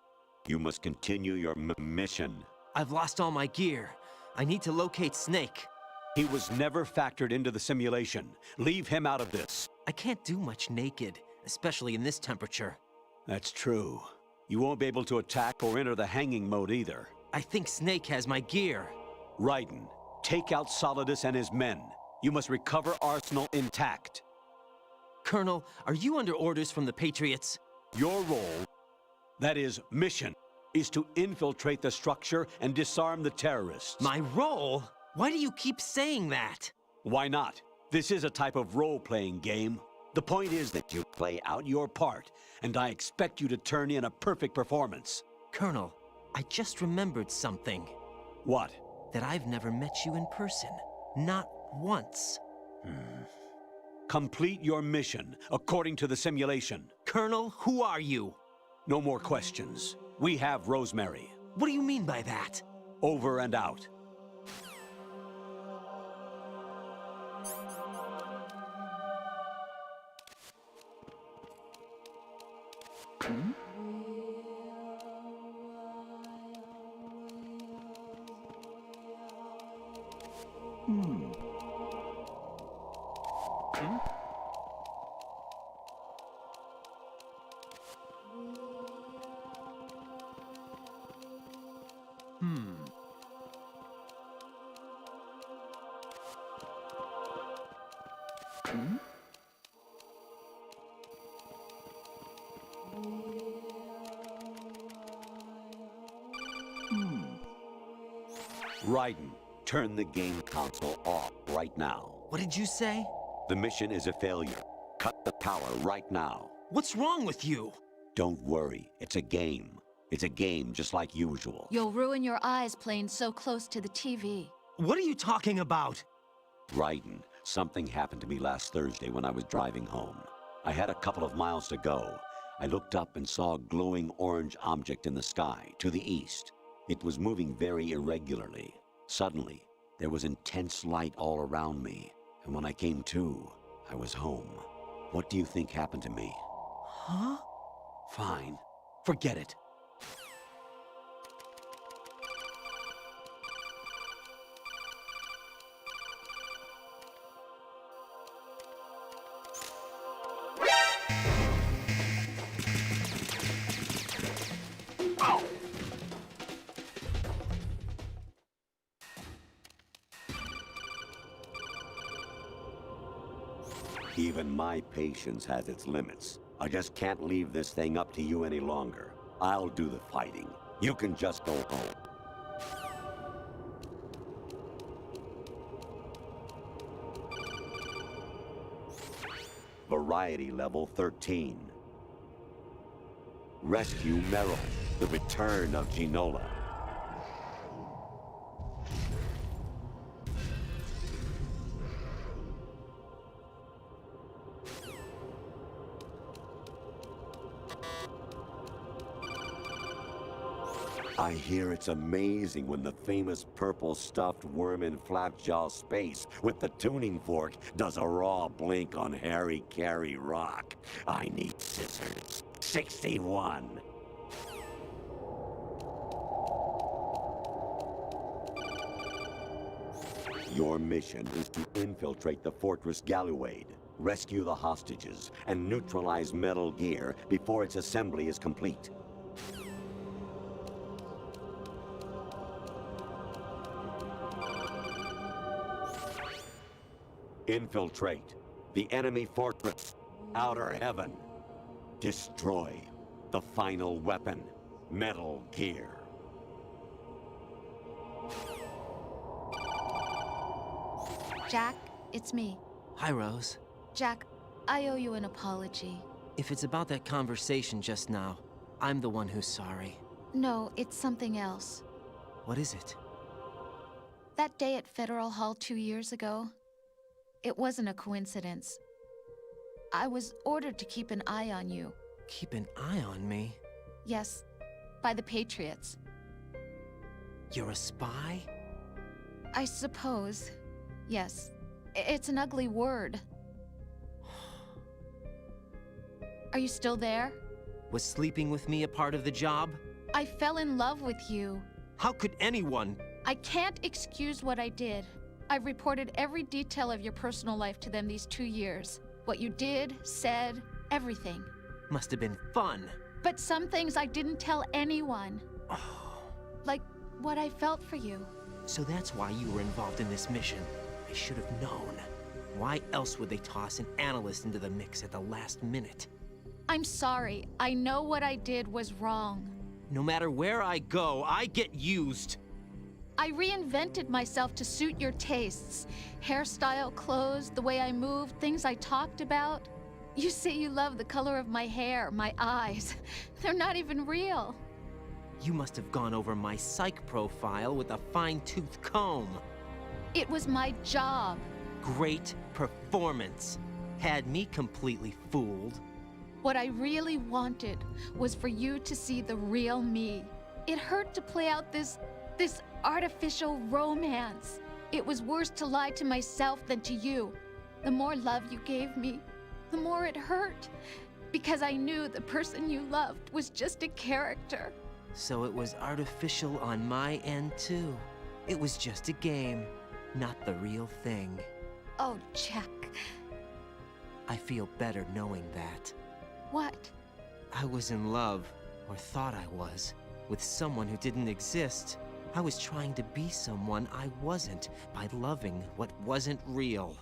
You must continue your mission. I've lost all my gear. I need to locate Snake. He was never factored into the simulation. Leave him out of this. I can't do much naked, especially in this temperature. That's true. You won't be able to attack or enter the hanging mode either. I think Snake has my gear. Raiden, take out Solidus and his men. You must recover Arsenal intact. Colonel, are you under orders from the Patriots? Your role, that is, mission, is to infiltrate the structure and disarm the terrorists. My role? Why do you keep saying that? Why not? This is a type of role-playing game. The point is that you play out your part, and I expect you to turn in a perfect performance. Colonel, I just remembered something. What? That I've never met you in person. Not once. Complete your mission, according to the simulation. Colonel, who are you? No more questions. We have Rosemary. What do you mean by that? Over and out. Raiden, turn the game console off right now. What did you say? The mission is a failure. Cut the power right now. What's wrong with you? Don't worry, it's a game. It's a game just like usual. You'll ruin your eyes playing so close to the TV. What are you talking about? Raiden, something happened to me last Thursday when I was driving home. I had a couple of miles to go. I looked up and saw a glowing orange object in the sky, to the east. It was moving very irregularly. Suddenly, there was intense light all around me, and when I came to, I was home. What do you think happened to me? Huh? Fine. Forget it. Even my patience has its limits. I just can't leave this thing up to you any longer. I'll do the fighting. You can just go home. Variety level 13. Rescue Meryl, the return of Ginola. I hear it's amazing when the famous purple stuffed worm in Flapjaw space with the tuning fork does a raw blink on Harry Carey Rock. I need scissors. 61. Your mission is to infiltrate the Fortress Galuade, rescue the hostages, and neutralize Metal Gear before its assembly is complete. Infiltrate the enemy fortress, Outer Heaven. Destroy the final weapon, Metal Gear. Jack, it's me. Hi, Rose. Jack, I owe you an apology. If it's about that conversation just now, I'm the one who's sorry. No, it's something else. What is it? That day at Federal Hall 2 years ago, it wasn't a coincidence. I was ordered to keep an eye on you. Keep an eye on me? Yes, by the Patriots. You're a spy? I suppose. Yes. It's an ugly word. Are you still there? Was sleeping with me a part of the job? I fell in love with you. How could anyone? I can't excuse what I did. I've reported every detail of your personal life to them these 2 years. What you did, said, everything. Must have been fun. But some things I didn't tell anyone. Like what I felt for you. So that's why you were involved in this mission. I should have known. Why else would they toss an analyst into the mix at the last minute? I'm sorry. I know what I did was wrong. No matter where I go, I get used. I reinvented myself to suit your tastes. Hairstyle, clothes, the way I moved, things I talked about. You say you love the color of my hair, my eyes. They're not even real. You must have gone over my psych profile with a fine-tooth comb. It was my job. Great performance. Had me completely fooled. What I really wanted was for you to see the real me. It hurt to play out this artificial romance. It was worse to lie to myself than to you. The more love you gave me, the more it hurt. Because I knew the person you loved was just a character. So it was artificial on my end, too. It was just a game, not the real thing. Oh, Jack. I feel better knowing that. What? I was in love, or thought I was, with someone who didn't exist. I was trying to be someone I wasn't by loving what wasn't real.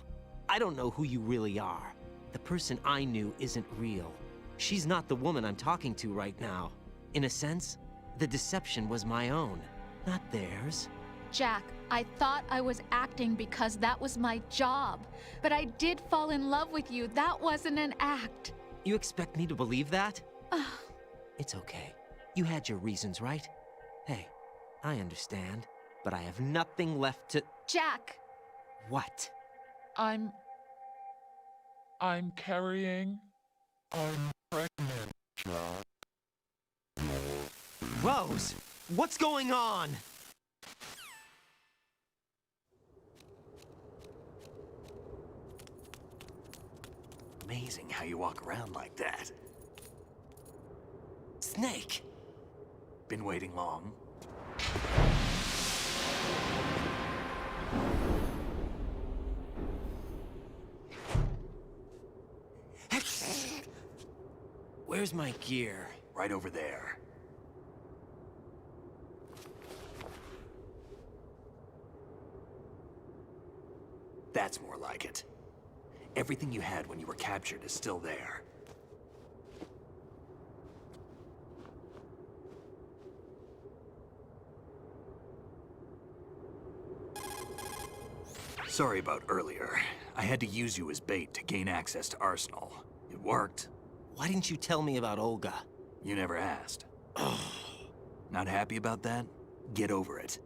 I don't know who you really are. The person I knew isn't real. She's not the woman I'm talking to right now. In a sense, the deception was my own, not theirs. Jack, I thought I was acting because that was my job. But I did fall in love with you. That wasn't an act. You expect me to believe that? It's okay. You had your reasons, right? Hey, I understand, but I have nothing left to— Jack! What? I'm carrying. I'm pregnant, Jack. Rose! What's going on? Amazing how you walk around like that. Snake! Been waiting long? Where's my gear? Right over there. That's more like it. Everything you had when you were captured is still there. Sorry about earlier. I had to use you as bait to gain access to Arsenal. It worked. Why didn't you tell me about Olga? You never asked. Not happy about that? Get over it.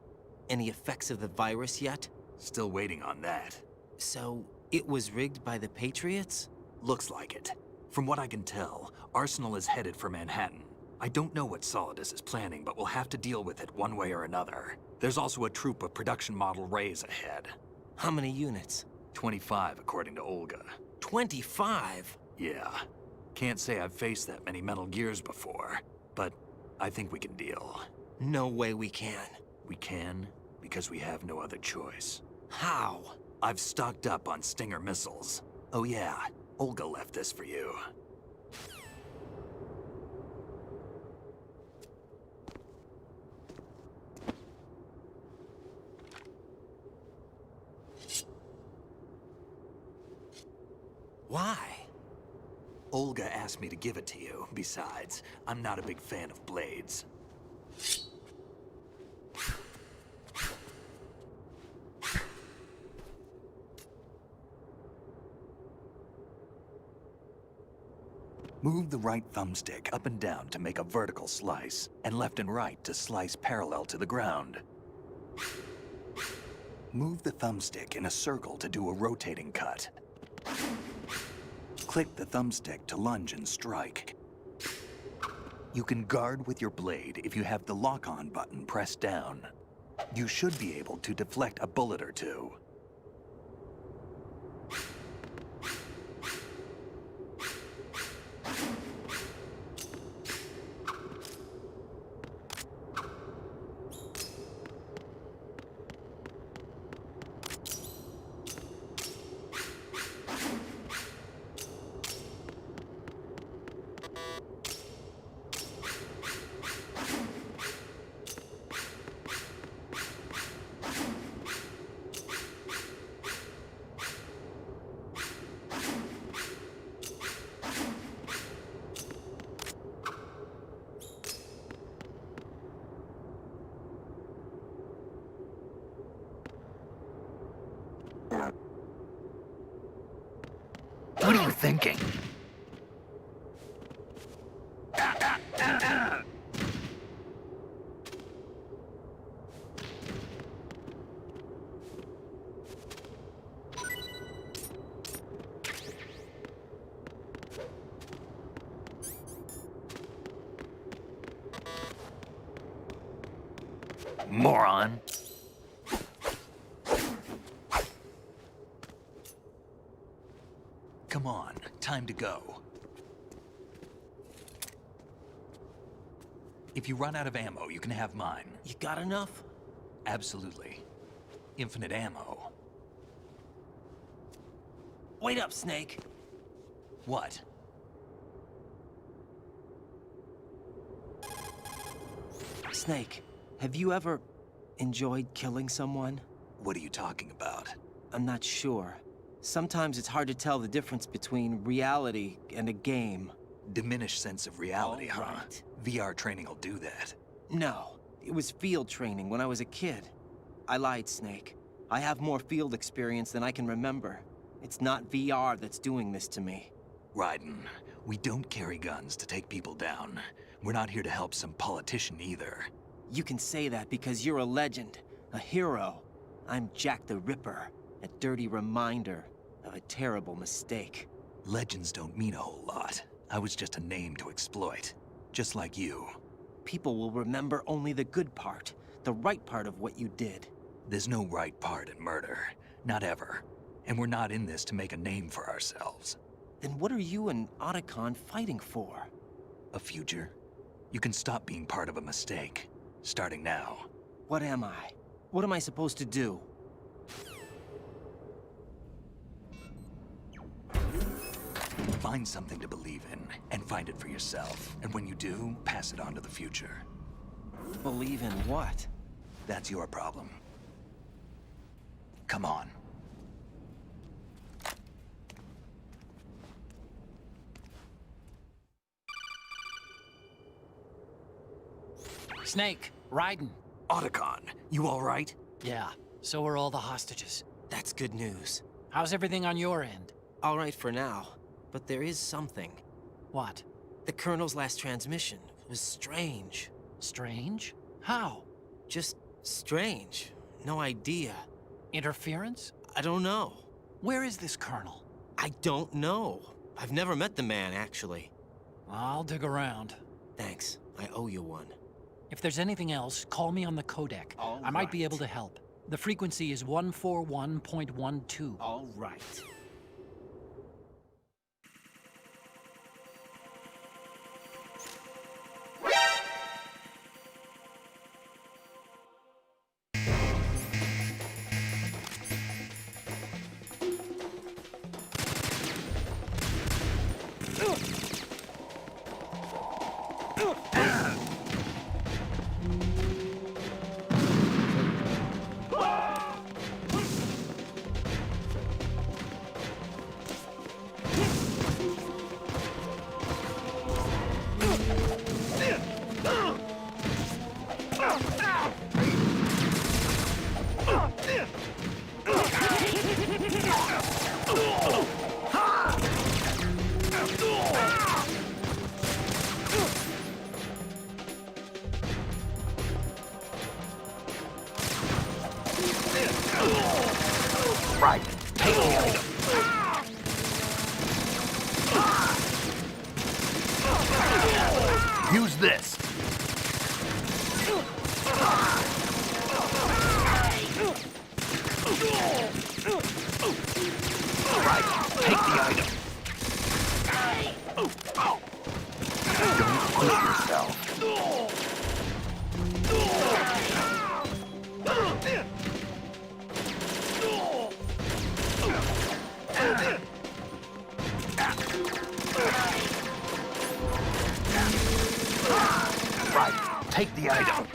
Any effects of the virus yet? Still waiting on that. So, it was rigged by the Patriots? Looks like it. From what I can tell, Arsenal is headed for Manhattan. I don't know what Solidus is planning, but we'll have to deal with it one way or another. There's also a troop of production model Rays ahead. How many units? 25, according to Olga. 25? Yeah. Can't say I've faced that many Metal Gears before, but I think we can deal. No way we can. We can, because we have no other choice. How? I've stocked up on Stinger missiles. Oh yeah, Olga left this for you. Why? Olga asked me to give it to you. Besides, I'm not a big fan of blades. Move the right thumbstick up and down to make a vertical slice, and left and right to slice parallel to the ground. Move the thumbstick in a circle to do a rotating cut. Click the thumbstick to lunge and strike. You can guard with your blade if you have the lock-on button pressed down. You should be able to deflect a bullet or two. What are you thinking? Moron. Come on, time to go. If you run out of ammo, you can have mine. You got enough? Absolutely. Infinite ammo. Wait up, Snake. What? Snake, have you ever enjoyed killing someone? What are you talking about? I'm not sure. Sometimes it's hard to tell the difference between reality and a game. Diminished sense of reality, All huh? right. VR training will do that. No, it was field training when I was a kid. I lied, Snake. I have more field experience than I can remember. It's not VR that's doing this to me. Raiden, we don't carry guns to take people down. We're not here to help some politician either. You can say that because you're a legend, a hero. I'm Jack the Ripper, a dirty reminder of a terrible mistake. Legends don't mean a whole lot. I was just a name to exploit, just like you. People will remember only the good part, the right part of what you did. There's no right part in murder, not ever. And we're not in this to make a name for ourselves. Then what are you and Otacon fighting for? A future? You can stop being part of a mistake, starting now. What am I? What am I supposed to do? Find something to believe in, and find it for yourself. And when you do, pass it on to the future. Believe in what? That's your problem. Come on. Snake, Raiden. Otacon, you all right? Yeah, so are all the hostages. That's good news. How's everything on your end? All right for now, but there is something. What? The Colonel's last transmission was strange. Strange? How? Just strange. No idea. Interference? I don't know. Where is this Colonel? I don't know. I've never met the man, actually. I'll dig around. Thanks. I owe you one. If there's anything else, call me on the codec. I might be able to help. The frequency is 141.12. All right. Right. Take the item. Use this. Right. Take the item. Don't hurt yourself. Right. Take the item.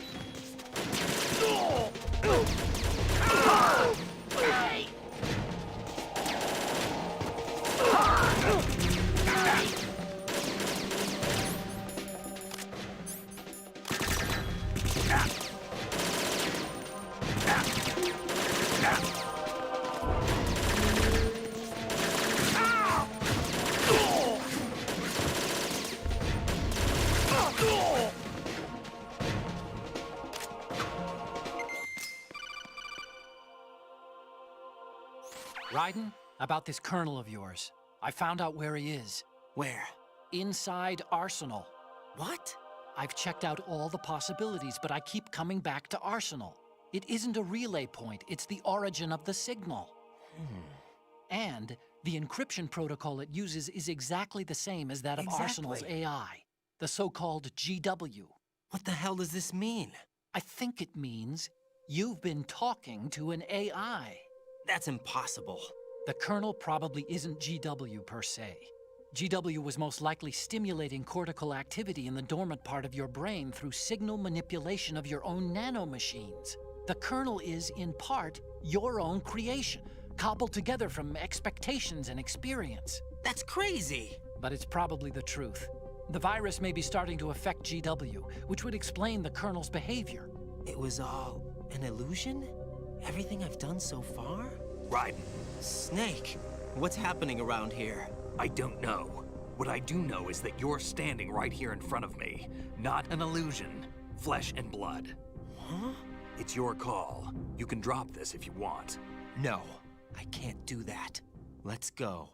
Raiden, about this colonel of yours. I found out where he is. Where? Inside Arsenal. What? I've checked out all the possibilities, but I keep coming back to Arsenal. It isn't a relay point, it's the origin of the signal. And the encryption protocol it uses is exactly the same as that of Arsenal's AI, the so-called GW. What the hell does this mean? I think it means you've been talking to an AI. That's impossible. The kernel probably isn't GW per se. GW was most likely stimulating cortical activity in the dormant part of your brain through signal manipulation of your own nanomachines. The kernel is, in part, your own creation, cobbled together from expectations and experience. That's crazy! But it's probably the truth. The virus may be starting to affect GW, which would explain the kernel's behavior. It was all an illusion? Everything I've done so far? Raiden. Snake, what's happening around here? I don't know. What I do know is that you're standing right here in front of me. Not an illusion. Flesh and blood. Huh? It's your call. You can drop this if you want. No, I can't do that. Let's go.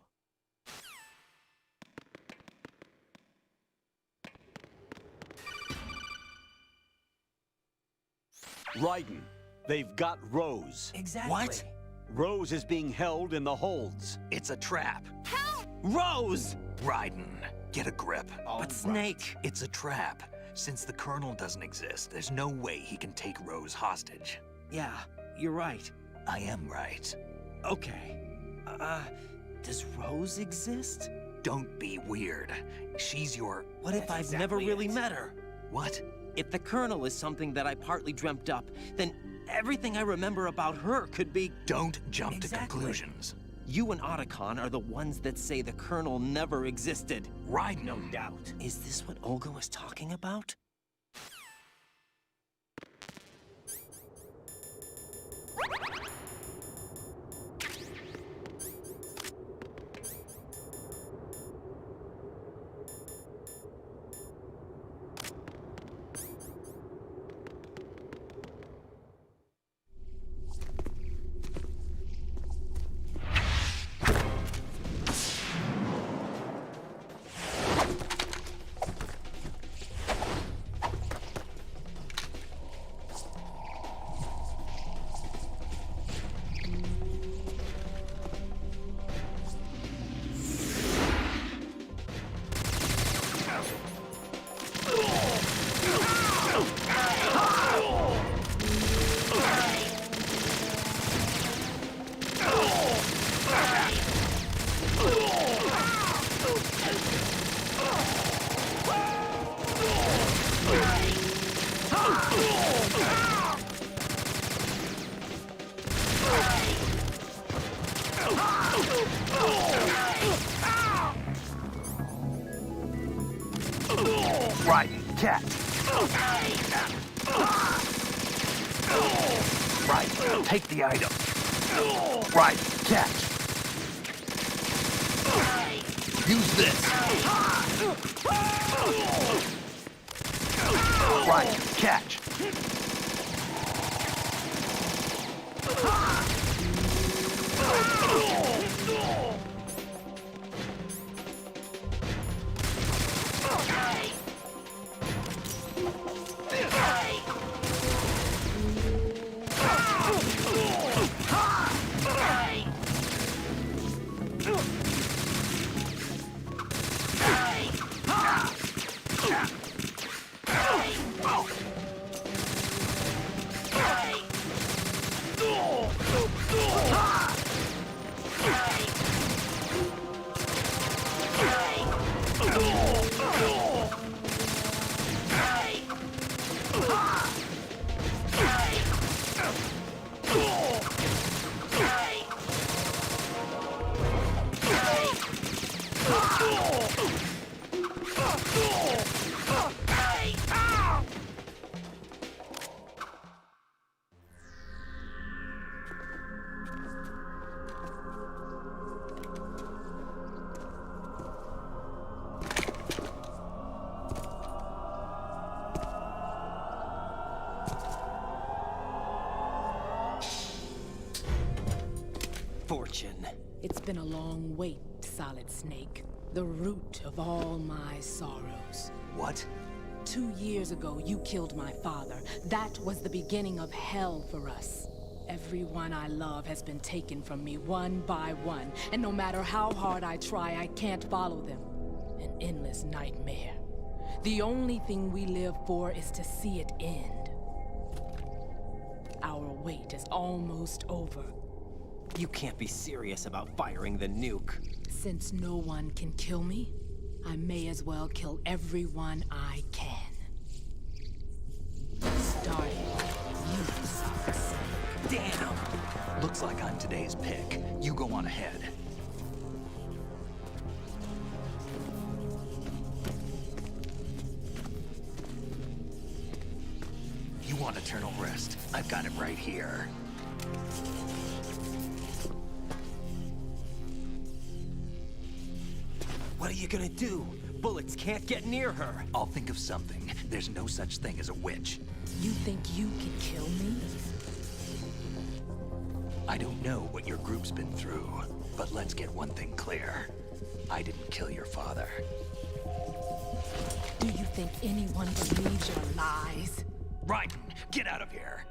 Raiden, they've got Rose. Exactly. What? Rose is being held in the holds. It's a trap. Help! Rose! Raiden, get a grip. But Snake... It's a trap. Since the Colonel doesn't exist, there's no way he can take Rose hostage. Yeah, you're right. I am right. Okay. Does Rose exist? Don't be weird. She's your... What if I've never really met her? What? If the Colonel is something that I partly dreamt up, then everything I remember about her could be... Don't jump to conclusions. You and Otacon are the ones that say the Colonel never existed. Right, no doubt. Is this what Olga was talking about? Raiden, catch! Raiden, take the item. Raiden, catch! Use this! Raiden, catch! fortune. It's been a long wait, Solid Snake. The root of all my sorrows. What? 2 years ago, you killed my father. That was the beginning of hell for us. Everyone I love has been taken from me one by one, and no matter how hard I try, I can't follow them. An endless nightmare. The only thing we live for is to see it end. Our wait is almost over. You can't be serious about firing the nuke. Since no one can kill me, I may as well kill everyone I can. Starting with you, Solid Snake. Damn! Looks like I'm today's pick. You go on ahead. You want eternal rest? I've got it right here. What are you gonna do? Bullets can't get near her. I'll think of something. There's no such thing as a witch. You think you can kill me? I don't know what your group's been through, but let's get one thing clear. I didn't kill your father. Do you think anyone believes your lies? Raiden, get out of here!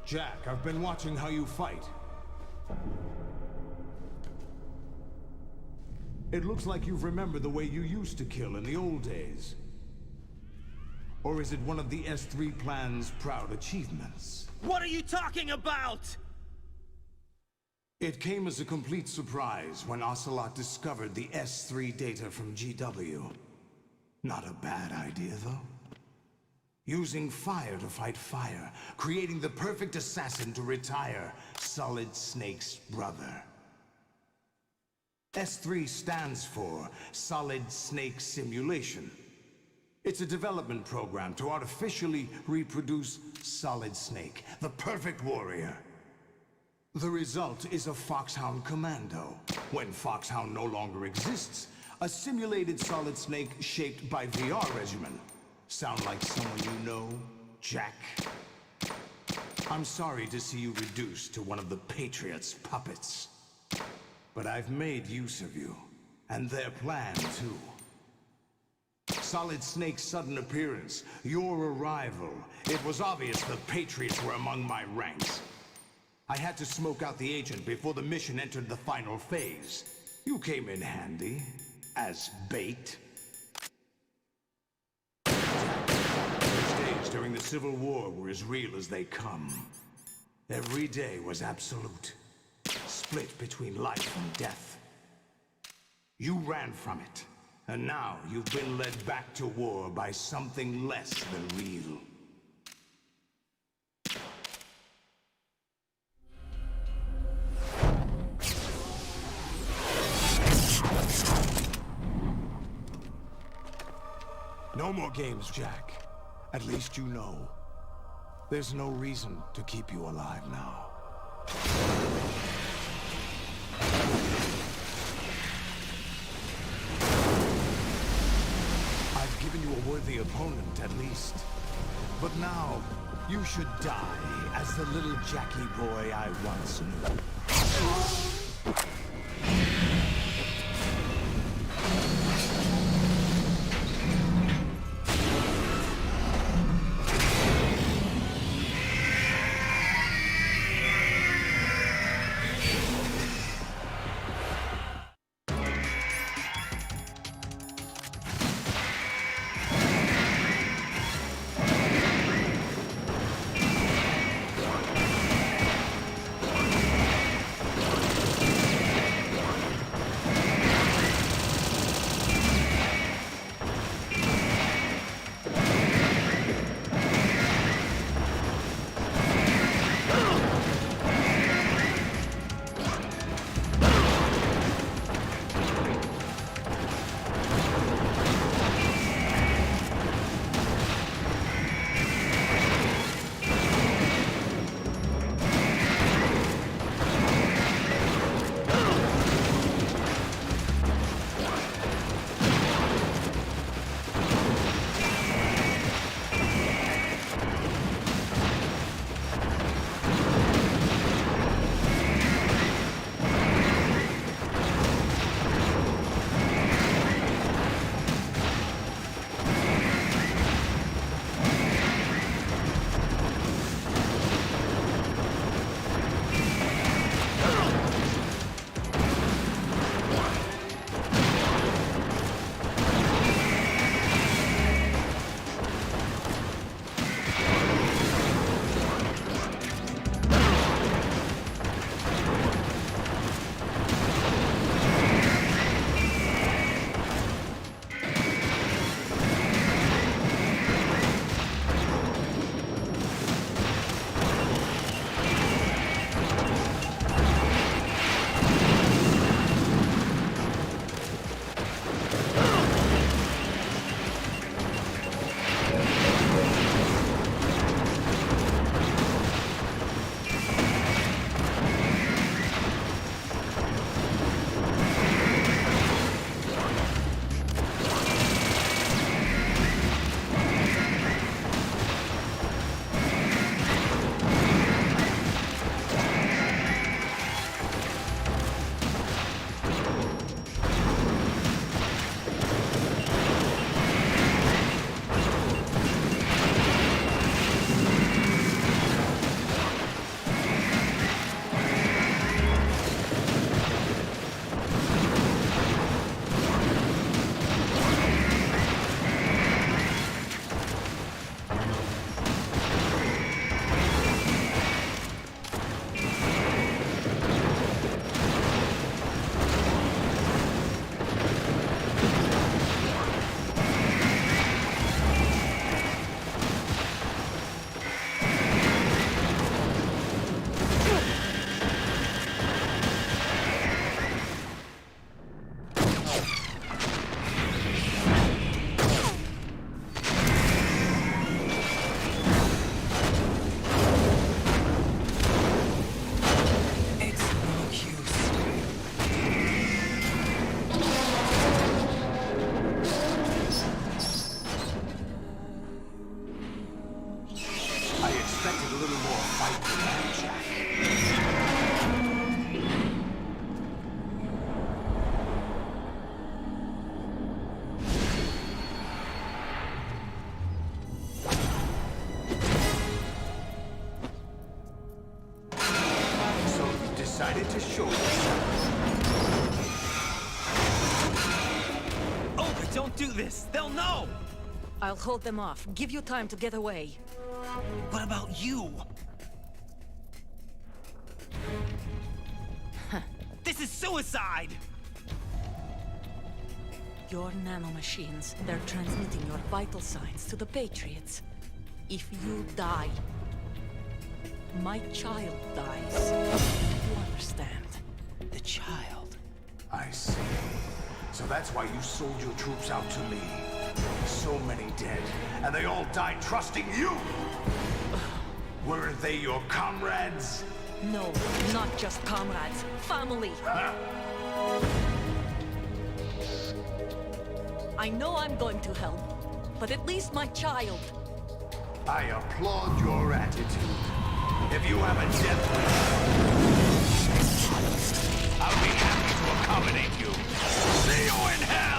Jack, I've been watching how you fight. It looks like you've remembered the way you used to kill in the old days. Or is it one of the S3 plan's proud achievements? What are you talking about? It came as a complete surprise when Ocelot discovered the S3 data from GW. Not a bad idea, though. Using fire to fight fire, creating the perfect assassin to retire Solid Snake's brother. S3 stands for Solid Snake Simulation. It's a development program to artificially reproduce Solid Snake, the perfect warrior. The result is a Foxhound Commando. When Foxhound no longer exists, a simulated Solid Snake shaped by VR regimen. Sound like someone you know, Jack? I'm sorry to see you reduced to one of the Patriots' puppets. But I've made use of you, and their plan too. Solid Snake's sudden appearance, your arrival, it was obvious the Patriots were among my ranks. I had to smoke out the agent before the mission entered the final phase. You came in handy, as bait. During the Civil War were as real as they come. Every day was absolute, split between life and death. You ran from it, and now you've been led back to war by something less than real. No more games, Jack. At least you know. There's no reason to keep you alive now. I've given you a worthy opponent, at least. But now, you should die as the little Jackie boy I once knew. decided to show yourself. Olga, don't do this! They'll know! I'll hold them off. Give you time to get away. What about you? This is suicide! Your nanomachines, they're transmitting your vital signs to the Patriots. If you die, my child dies. You understand? The child? I see. So that's why you sold your troops out to me. So many dead, and they all died trusting you! Weren't they your comrades? No, not just comrades. Family! I know I'm going to help, but at least my child. I applaud your attitude. If you have a death wish, I'll be happy to accommodate you. See you in hell!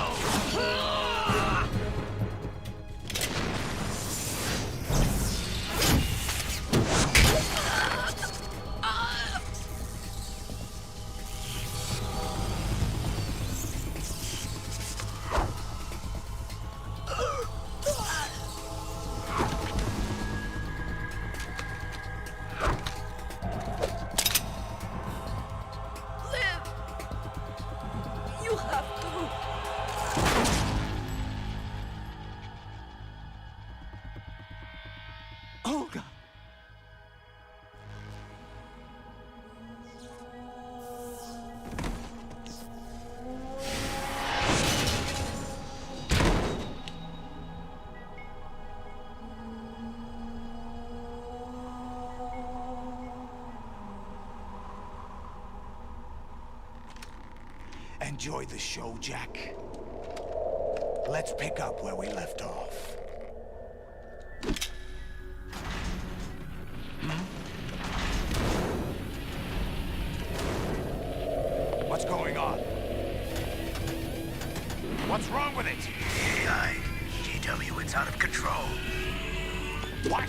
Olga! Enjoy the show, Jack. Let's pick up where we left off. What's going on? What's wrong with it? AI, GW, it's out of control. What?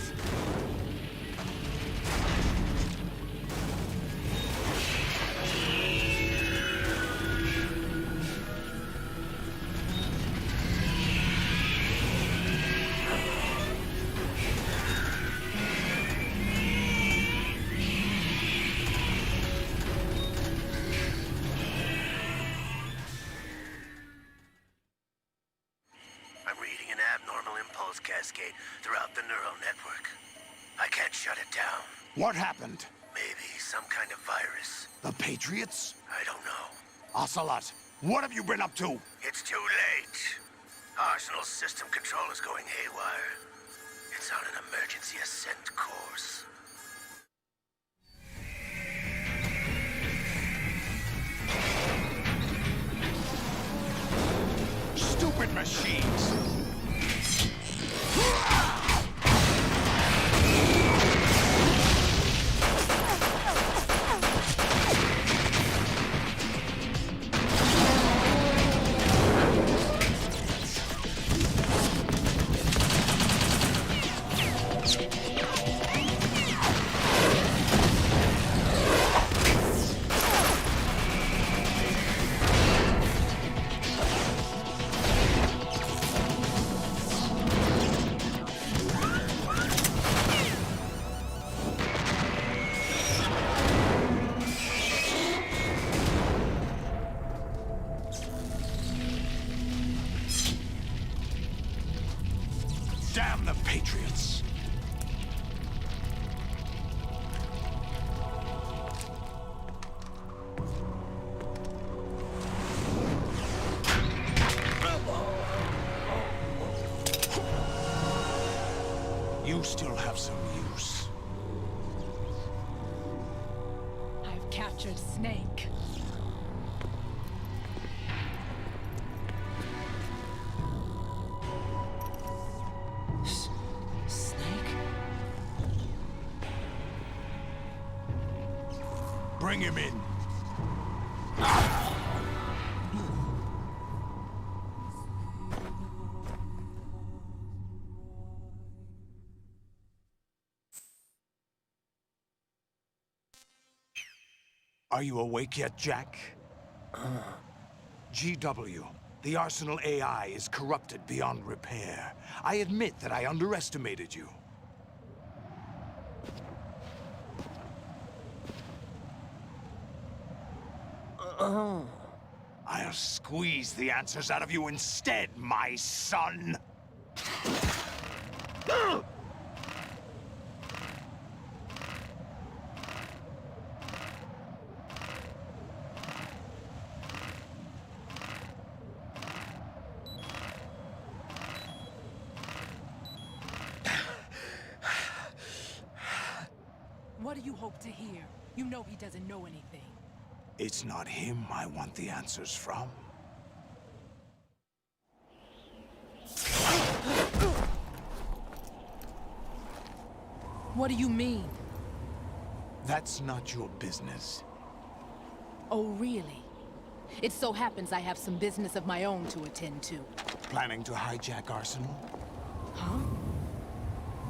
Cascade throughout the neural network. I can't shut it down. What happened? Maybe some kind of virus. The Patriots? I don't know. Ocelot, what have you been up to? It's too late. Arsenal's system control is going haywire. It's on an emergency ascent course. Stupid machines! Damn the Patriots! You still have some use. I've captured Snake. Bring him in. Are you awake yet, Jack? GW, the Arsenal AI is corrupted beyond repair. I admit that I underestimated you. I'll squeeze the answers out of you instead, my son! What do you hope to hear? You know he doesn't know anything. It's not him I want the answers from. What do you mean? That's not your business. Oh, really? It so happens I have some business of my own to attend to. Planning to hijack Arsenal? Huh?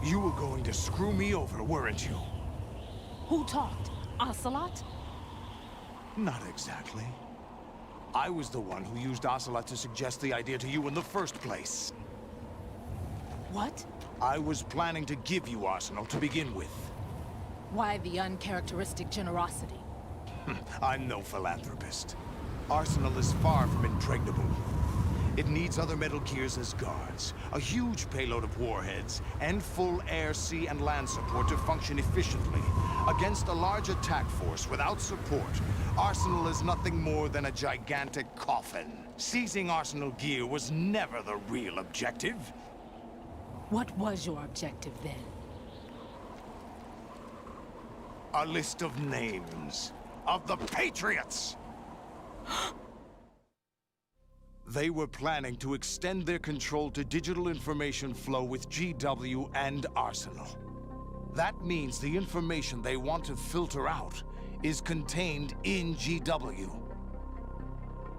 You were going to screw me over, weren't you? Who talked? Ocelot? Not exactly. I was the one who used Ocelot to suggest the idea to you in the first place. What? I was planning to give you Arsenal to begin with. Why the uncharacteristic generosity? I'm no philanthropist. Arsenal is far from impregnable. It needs other Metal Gears as guards, a huge payload of warheads, and full air, sea, and land support to function efficiently. Against a large attack force without support, Arsenal is nothing more than a gigantic coffin. Seizing Arsenal gear was never the real objective. What was your objective then? A list of names of the Patriots! They were planning to extend their control to digital information flow with GW and Arsenal. That means the information they want to filter out is contained in GW,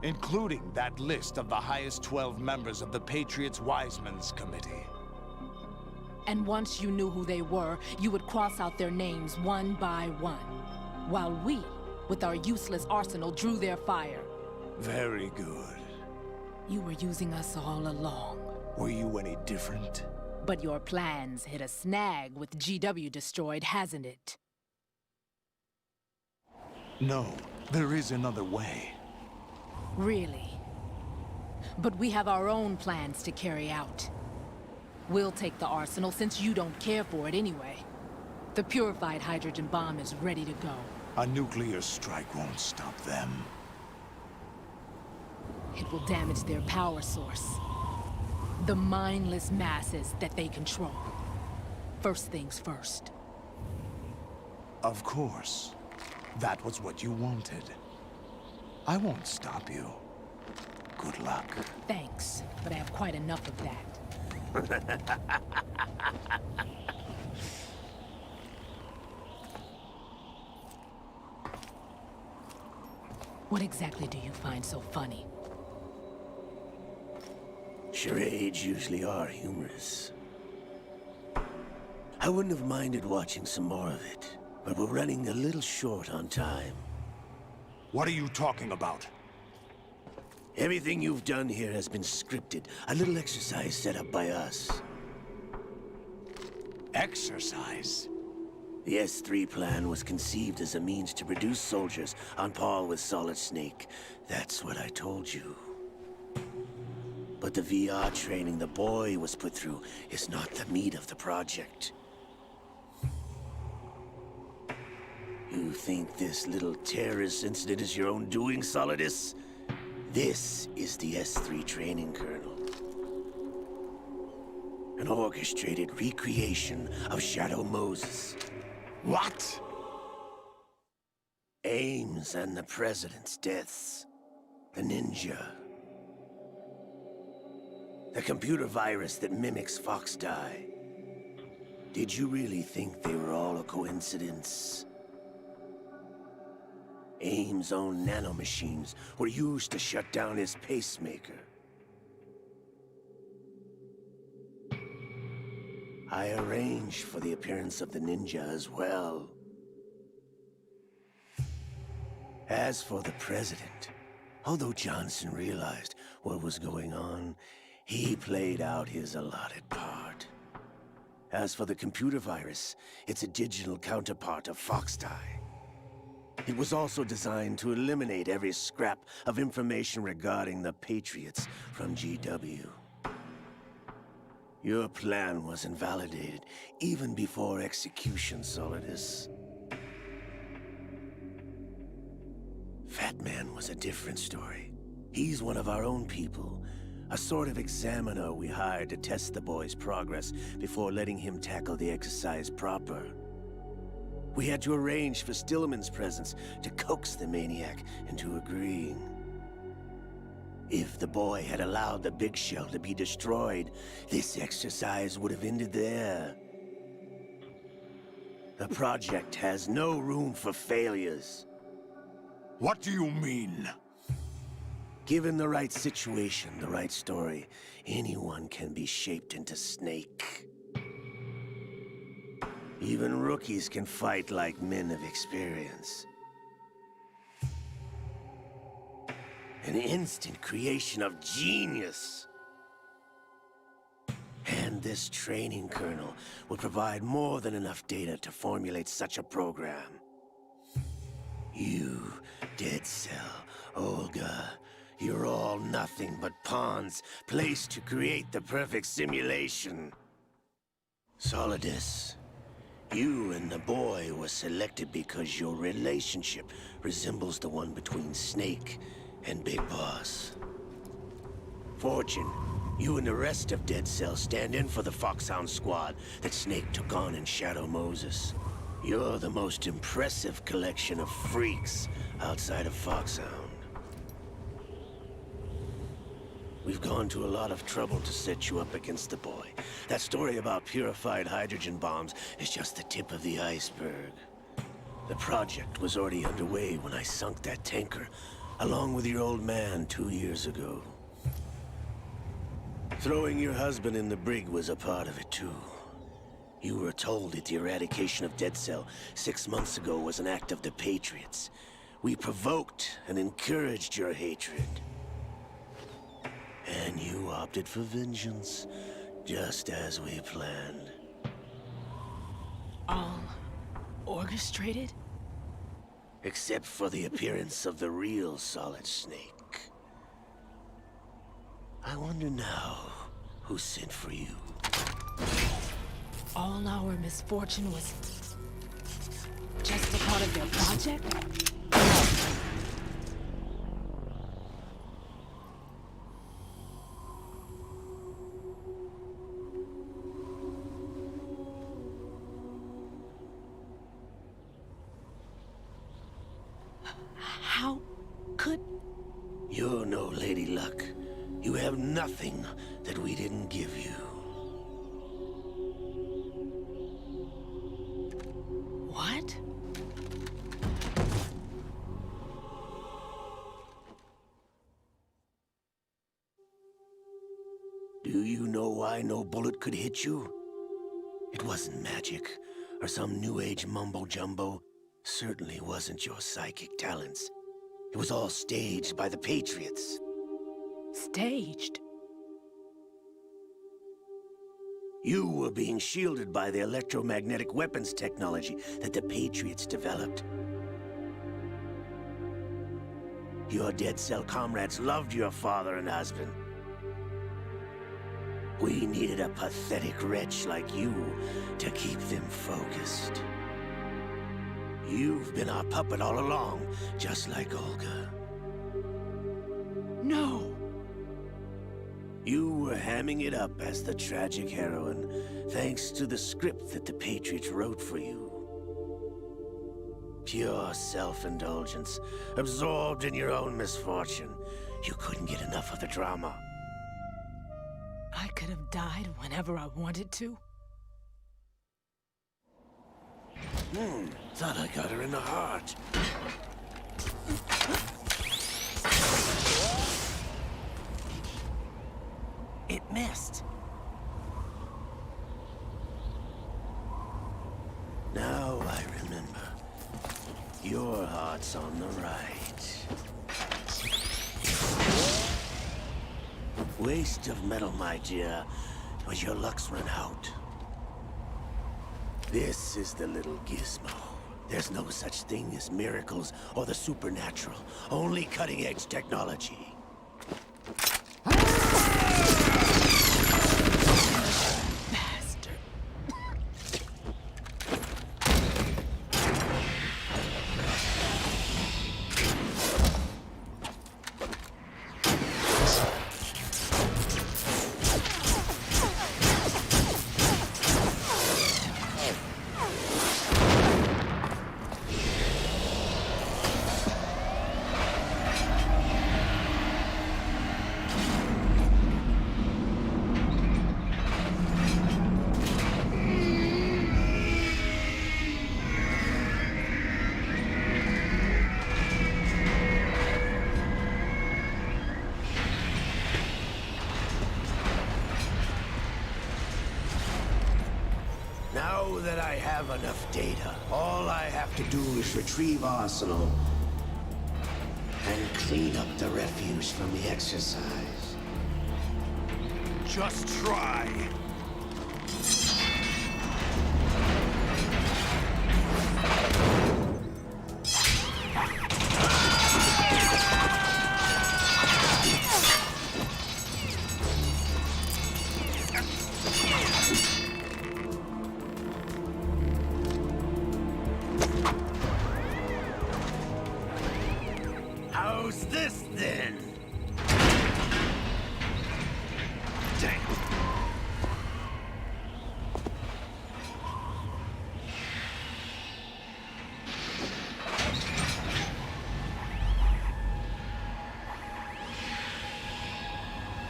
including that list of the highest 12 members of the Patriots Wiseman's Committee. And once you knew who they were, you would cross out their names one by one, while we, with our useless arsenal, drew their fire. Very good. You were using us all along. Were you any different? But your plans hit a snag with GW destroyed, hasn't it? No, there is another way. Really? But we have our own plans to carry out. We'll take the arsenal since you don't care for it anyway. The purified hydrogen bomb is ready to go. A nuclear strike won't stop them. It will damage their power source. The mindless masses that they control. First things first. Of course. That was what you wanted. I won't stop you. Good luck. Thanks, but I have quite enough of that. What exactly do you find so funny? Charades usually are humorous. I wouldn't have minded watching some more of it, but we're running a little short on time. What are you talking about? Everything you've done here has been scripted. A little exercise set up by us. Exercise? The S3 plan was conceived as a means to produce soldiers on par with Solid Snake. That's what I told you. But the VR training the boy was put through is not the meat of the project. You think this little terrorist incident is your own doing, Solidus? This is the S3 training kernel. An orchestrated recreation of Shadow Moses. What? Ames and the President's deaths. The ninja. The computer virus that mimics Foxdie. Did you really think they were all a coincidence? Ames' own nanomachines were used to shut down his pacemaker. I arranged for the appearance of the ninja as well. As for the president, although Johnson realized what was going on, he played out his allotted part. As for the computer virus, it's a digital counterpart of Foxdie. It was also designed to eliminate every scrap of information regarding the Patriots from GW. Your plan was invalidated even before execution, Solidus. Fat Man was a different story. He's one of our own people, a sort of examiner we hired to test the boy's progress before letting him tackle the exercise proper. We had to arrange for Stillman's presence to coax the maniac into agreeing. If the boy had allowed the big shell to be destroyed, this exercise would have ended there. The project has no room for failures. What do you mean? Given the right situation, the right story, anyone can be shaped into Snake. Even rookies can fight like men of experience. An instant creation of genius. And this training kernel will provide more than enough data to formulate such a program. You, Dead Cell, Olga, you're all nothing but pawns placed to create the perfect simulation. Solidus, you and the boy were selected because your relationship resembles the one between Snake and Big Boss. Fortune, you and the rest of Dead Cell stand in for the Foxhound squad that Snake took on in Shadow Moses. You're the most impressive collection of freaks outside of Foxhound. We've gone to a lot of trouble to set you up against the boy. That story about purified hydrogen bombs is just the tip of the iceberg. The project was already underway when I sunk that tanker, along with your old man 2 years ago. Throwing your husband in the brig was a part of it too. You were told that the eradication of Dead Cell 6 months ago was an act of the Patriots. We provoked and encouraged your hatred. And you opted for vengeance, just as we planned. All orchestrated? Except for the appearance of the real Solid Snake. I wonder now who sent for you. All our misfortune was just a part of their project? How could... You're no Lady Luck. You have nothing that we didn't give you. What? Do you know why no bullet could hit you? It wasn't magic, or some new age mumbo-jumbo. Certainly wasn't your psychic talents. It was all staged by the Patriots. Staged? You were being shielded by the electromagnetic weapons technology that the Patriots developed. Your Dead Cell comrades loved your father and husband. We needed a pathetic wretch like you to keep them focused. You've been our puppet all along, just like Olga. No! You were hamming it up as the tragic heroine, thanks to the script that the Patriots wrote for you. Pure self-indulgence, absorbed in your own misfortune. You couldn't get enough of the drama. I could have died whenever I wanted to. Thought I got her in the heart. It missed. Now I remember. Your heart's on the right. Waste of metal, my dear, but your luck's run out. This is the little gizmo. There's no such thing as miracles or the supernatural, only cutting-edge technology. Now that I have enough data, all I have to do is retrieve Arsenal and clean up the refuse from the exercise. Just try. How's this then? Damn.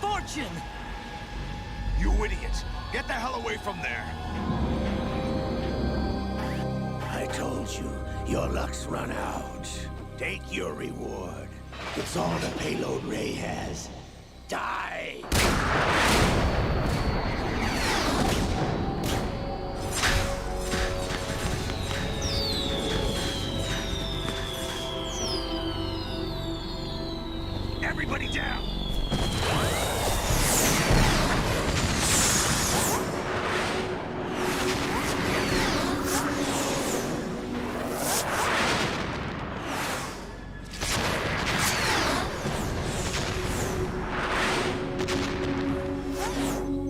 Fortune! You idiot! Get the hell away from there! I told you, your luck's run out. Take your reward. It's all the payload Ray has. Die! Everybody down!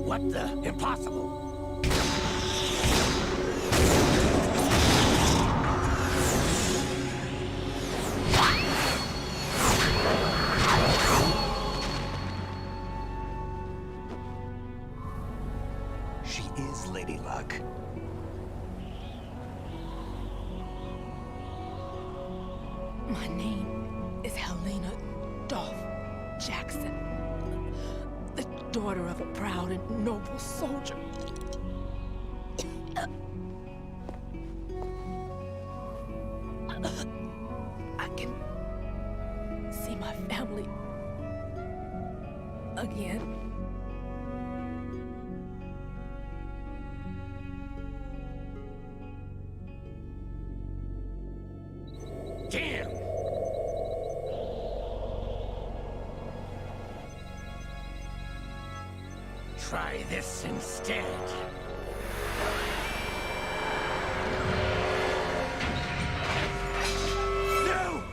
What the? Impossible! She is Lady Luck. My name is Helena Dolph Jackson, the daughter of a proud and noble soldier. I can see my family again. Damn! Try this instead. No!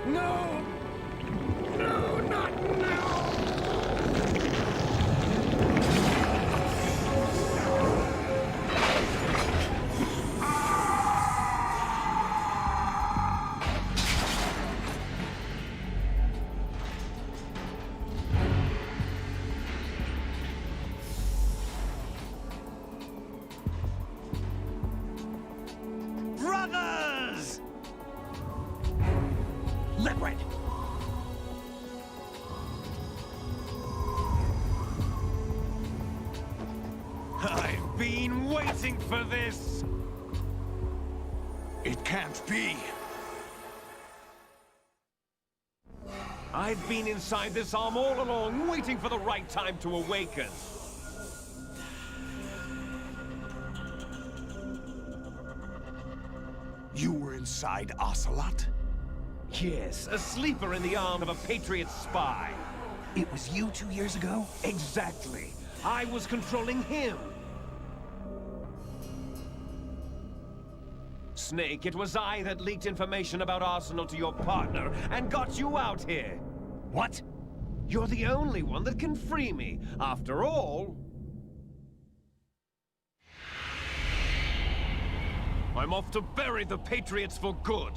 No! No, not now! Brothers! Ledred! I've been waiting for this! It can't be. I've been inside this arm all along, waiting for the right time to awaken. You were inside Ocelot? Yes, a sleeper in the arm of a Patriot spy. It was you 2 years ago? Exactly. I was controlling him. Snake, it was I that leaked information about Arsenal to your partner and got you out here. What? You're the only one that can free me. After all... I'm off to bury the Patriots for good.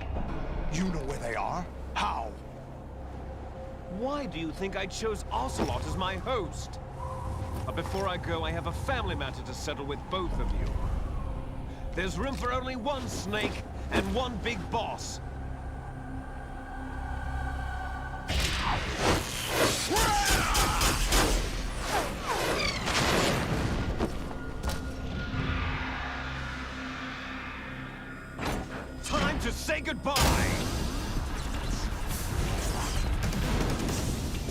You know where they are? How? Why do you think I chose Ocelot as my host? But before I go, I have a family matter to settle with both of you. There's room for only one Snake and one big boss. Time to say goodbye!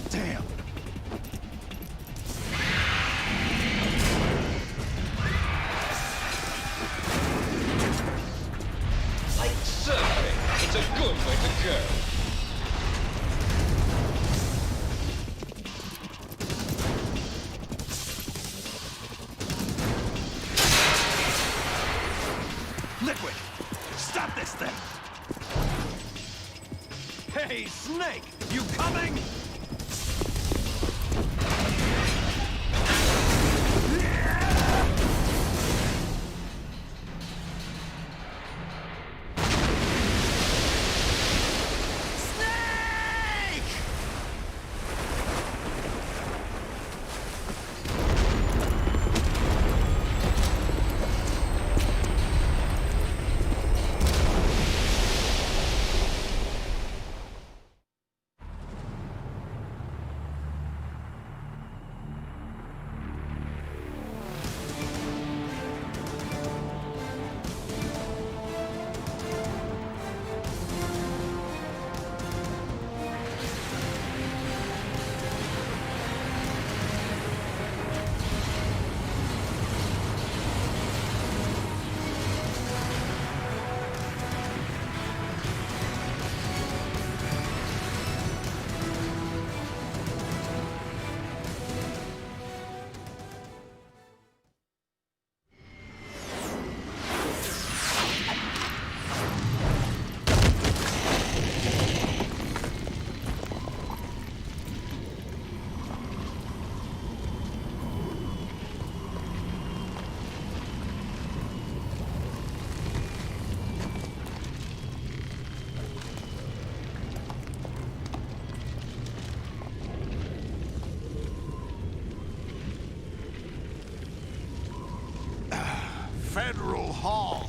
Damn! Like surfing, it's a good way to go. Liquid! Stop this thing! Hey, Snake! You coming? Federal Hall.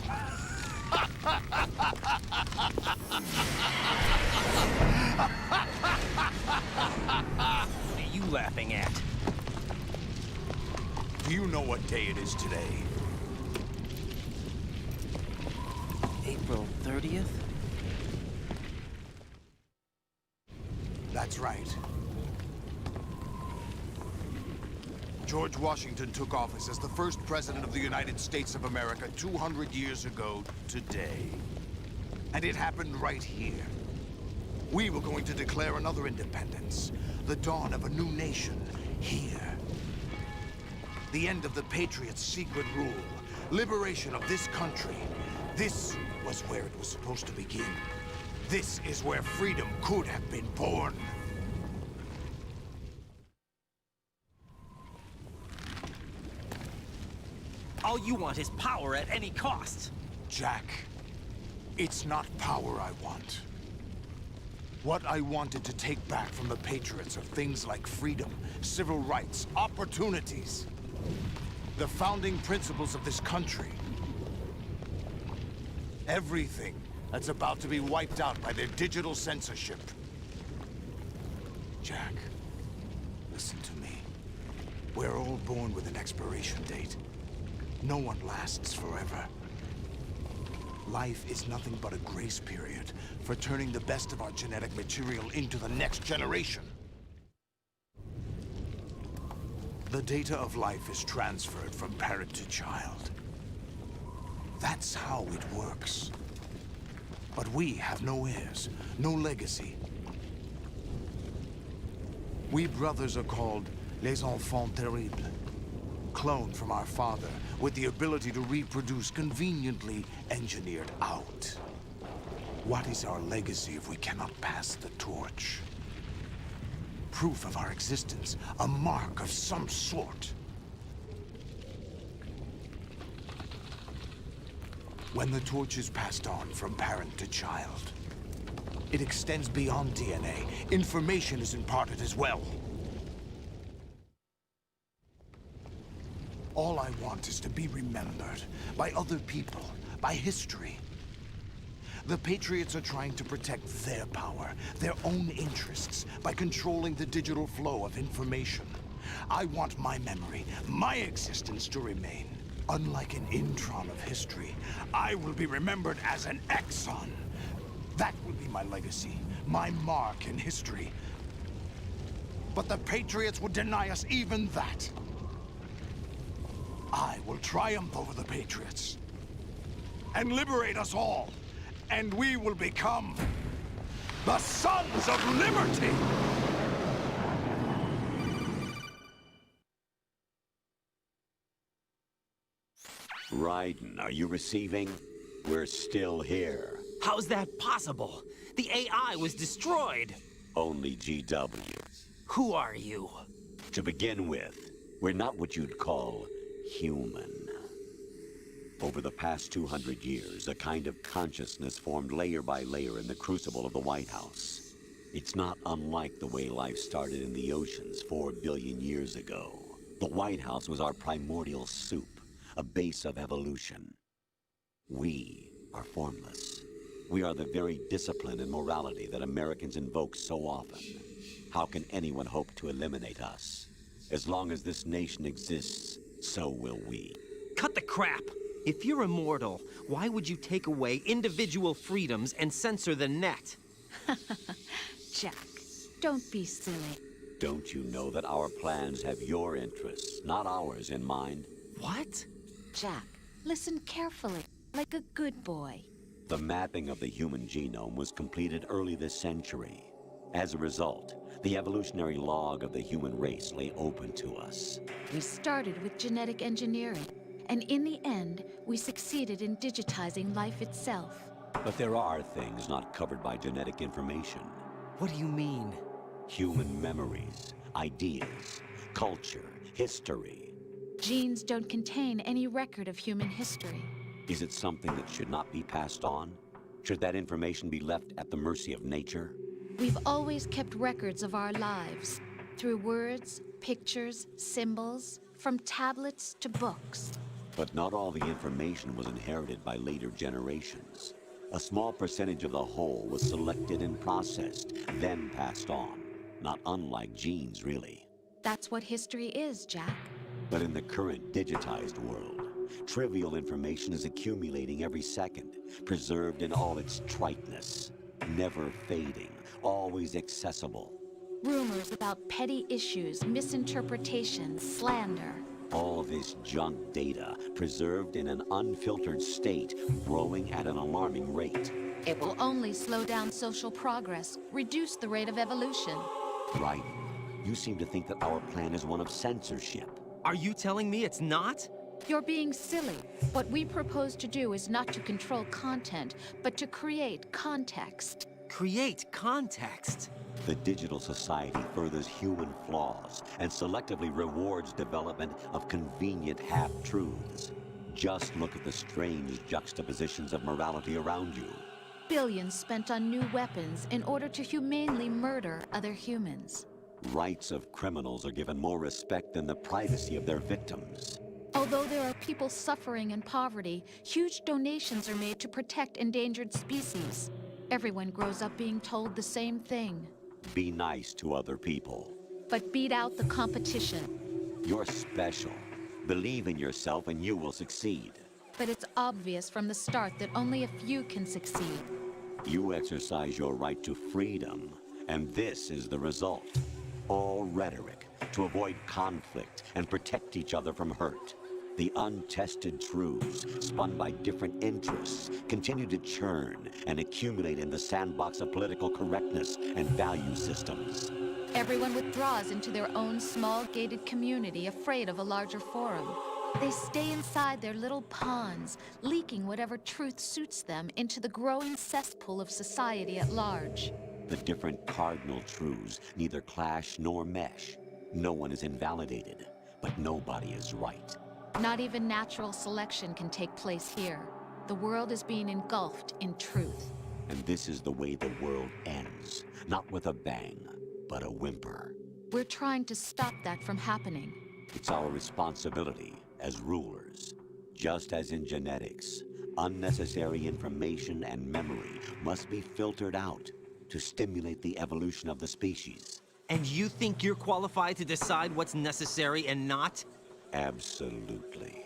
What are you laughing at? Do you know what day it is today? April 30th? That's right. George Washington took office as the first president of the United States of America 200 years ago today. And it happened right here. We were going to declare another independence, the dawn of a new nation, here. The end of the Patriots' secret rule, liberation of this country. This was where it was supposed to begin. This is where freedom could have been born. All you want is power at any cost. Jack, it's not power I want. What I wanted to take back from the Patriots are things like freedom, civil rights, opportunities. The founding principles of this country. Everything that's about to be wiped out by their digital censorship. Jack, listen to me. We're all born with an expiration date. No one lasts forever. Life is nothing but a grace period for turning the best of our genetic material into the next generation. The data of life is transferred from parent to child. That's how it works. But we have no heirs, no legacy. We brothers are called les enfants terribles, cloned from our father with the ability to reproduce conveniently engineered out. What is our legacy if we cannot pass the torch? Proof of our existence, a mark of some sort. When the torch is passed on from parent to child, it extends beyond DNA. Information is imparted as well. All I want is to be remembered by other people, by history. The Patriots are trying to protect their power, their own interests, by controlling the digital flow of information. I want my memory, my existence to remain. Unlike an intron of history, I will be remembered as an exon. That will be my legacy, my mark in history. But the Patriots would deny us even that. I will triumph over the Patriots and liberate us all, and we will become the Sons of Liberty! Raiden, are you receiving? We're still here. How's that possible? The AI was destroyed. Only GW. Who are you? To begin with, we're not what you'd call human. Over the past 200 years, a kind of consciousness formed layer by layer in the crucible of the White House. It's not unlike the way life started in the oceans 4 billion years ago. The White House was our primordial soup, a base of evolution. We are formless. We are the very discipline and morality that Americans invoke so often. How can anyone hope to eliminate us? As long as this nation exists, so will we. Cut the crap! If you're immortal, why would you take away individual freedoms and censor the net? Jack, don't be silly. Don't you know that our plans have your interests, not ours, in mind? What? Jack, listen carefully, like a good boy. The mapping of the human genome was completed early this century. As a result, the evolutionary log of the human race lay open to us. We started with genetic engineering, and in the end, we succeeded in digitizing life itself. But there are things not covered by genetic information. What do you mean? Human memories, ideas, culture, history. Genes don't contain any record of human history. Is it something that should not be passed on? Should that information be left at the mercy of nature? We've always kept records of our lives, through words, pictures, symbols, from tablets to books. But not all the information was inherited by later generations. A small percentage of the whole was selected and processed, then passed on. Not unlike genes, really. That's what history is, Jack. But in the current digitized world, trivial information is accumulating every second, preserved in all its triteness, never fading, always accessible. Rumors about petty issues, misinterpretations, slander. All this junk data, preserved in an unfiltered state, growing at an alarming rate. It will only slow down social progress, reduce the rate of evolution. Right. You seem to think that our plan is one of censorship. Are you telling me it's not? You're being silly. What we propose to do is not to control content, but to create context. Create context? The digital society furthers human flaws and selectively rewards development of convenient half-truths. Just look at the strange juxtapositions of morality around you. Billions spent on new weapons in order to humanely murder other humans. Rights of criminals are given more respect than the privacy of their victims. Although there are people suffering in poverty, huge donations are made to protect endangered species. Everyone grows up being told the same thing. Be nice to other people. But beat out the competition. You're special. Believe in yourself and you will succeed. But it's obvious from the start that only a few can succeed. You exercise your right to freedom, and this is the result. All rhetoric to avoid conflict and protect each other from hurt. The untested truths, spun by different interests, continue to churn and accumulate in the sandbox of political correctness and value systems. Everyone withdraws into their own small gated community, afraid of a larger forum. They stay inside their little ponds, leaking whatever truth suits them into the growing cesspool of society at large. The different cardinal truths neither clash nor mesh. No one is invalidated, but nobody is right. Not even natural selection can take place here. The world is being engulfed in truth. And this is the way the world ends. Not with a bang, but a whimper. We're trying to stop that from happening. It's our responsibility as rulers. Just as in genetics, unnecessary information and memory must be filtered out to stimulate the evolution of the species. And you think you're qualified to decide what's necessary and not? Absolutely.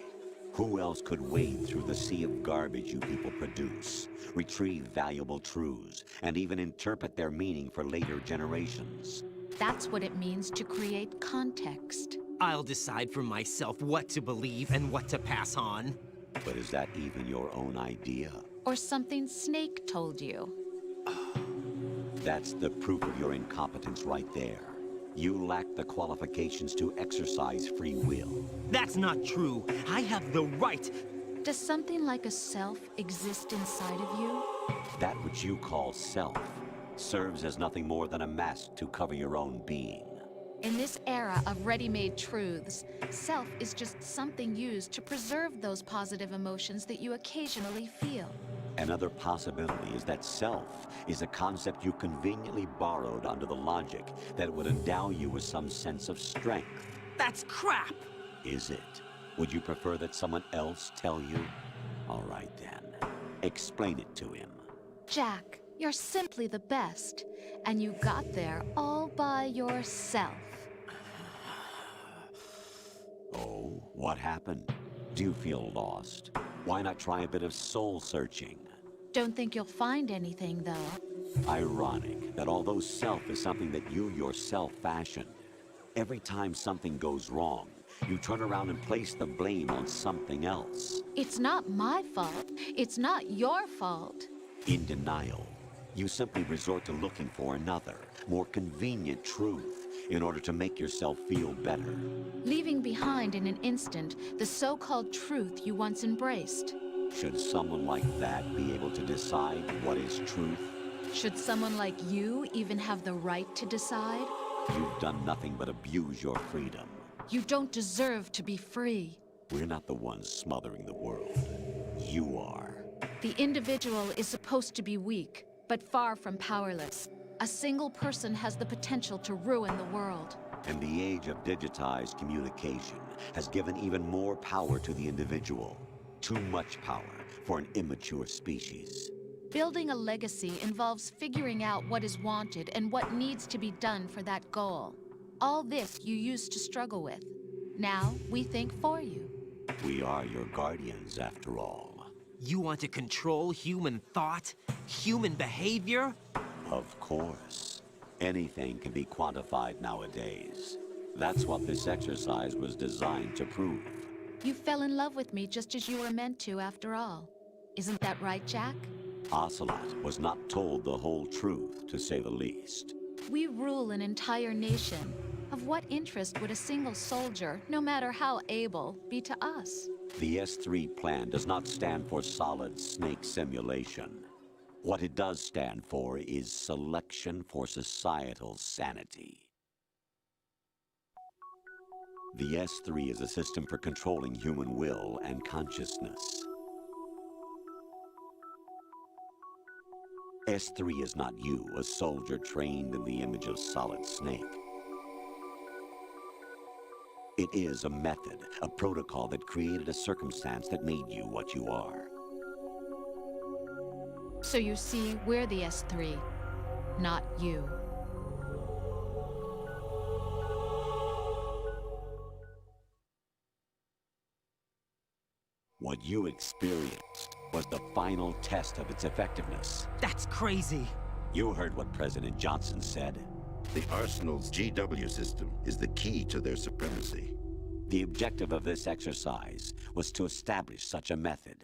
Who else could wade through the sea of garbage you people produce, retrieve valuable truths, and even interpret their meaning for later generations? That's what it means to create context. I'll decide for myself what to believe and what to pass on. But is that even your own idea? Or something Snake told you? That's the proof of your incompetence right there. You lack the qualifications to exercise free will. That's not true. I have the right. Does something like a self exist inside of you? That which you call self serves as nothing more than a mask to cover your own being. In this era of ready-made truths, self is just something used to preserve those positive emotions that you occasionally feel. Another possibility is that self is a concept you conveniently borrowed under the logic that it would endow you with some sense of strength. That's crap! Is it? Would you prefer that someone else tell you? All right then. Explain it to him. Jack, you're simply the best, and you got there all by yourself. Oh, what happened? Do you feel lost? Why not try a bit of soul-searching? Don't think you'll find anything, though. Ironic that although self is something that you yourself fashioned, every time something goes wrong, you turn around and place the blame on something else. It's not my fault. It's not your fault. In denial, you simply resort to looking for another, more convenient truth in order to make yourself feel better. Leaving behind in an instant the so-called truth you once embraced. Should someone like that be able to decide what is truth? Should someone like you even have the right to decide? You've done nothing but abuse your freedom. You don't deserve to be free. We're not the ones smothering the world. You are. The individual is supposed to be weak, but far from powerless. A single person has the potential to ruin the world. And the age of digitized communication has given even more power to the individual. Too much power for an immature species. Building a legacy involves figuring out what is wanted and what needs to be done for that goal. All this you used to struggle with. Now, we think for you. We are your guardians, after all. You want to control human thought? Human behavior? Of course. Anything can be quantified nowadays. That's what this exercise was designed to prove. You fell in love with me just as you were meant to, after all. Isn't that right, Jack? Ocelot was not told the whole truth, to say the least. We rule an entire nation. Of what interest would a single soldier, no matter how able, be to us? The S3 plan does not stand for solid snake simulation. What it does stand for is selection for societal sanity. The S3 is a system for controlling human will and consciousness. S3 is not you, a soldier trained in the image of Solid Snake. It is a method, a protocol that created a circumstance that made you what you are. So you see, we're the S3, not you. What you experienced was the final test of its effectiveness. That's crazy. You heard what President Johnson said. The Arsenal's GW system is the key to their supremacy. The objective of this exercise was to establish such a method.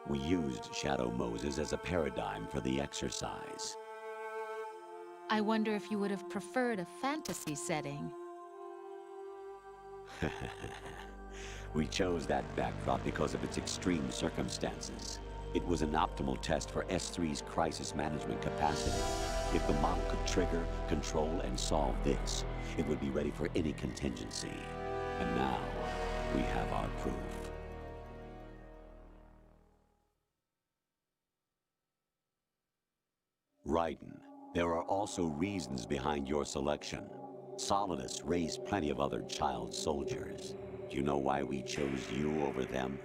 We used Shadow Moses as a paradigm for the exercise. I wonder if you would have preferred a fantasy setting. We chose that backdrop because of its extreme circumstances. It was an optimal test for S3's crisis management capacity. If the model could trigger, control, and solve this, it would be ready for any contingency. And now, we have our proof. Raiden, there are also reasons behind your selection. Solidus raised plenty of other child soldiers. Do you know why we chose you over them?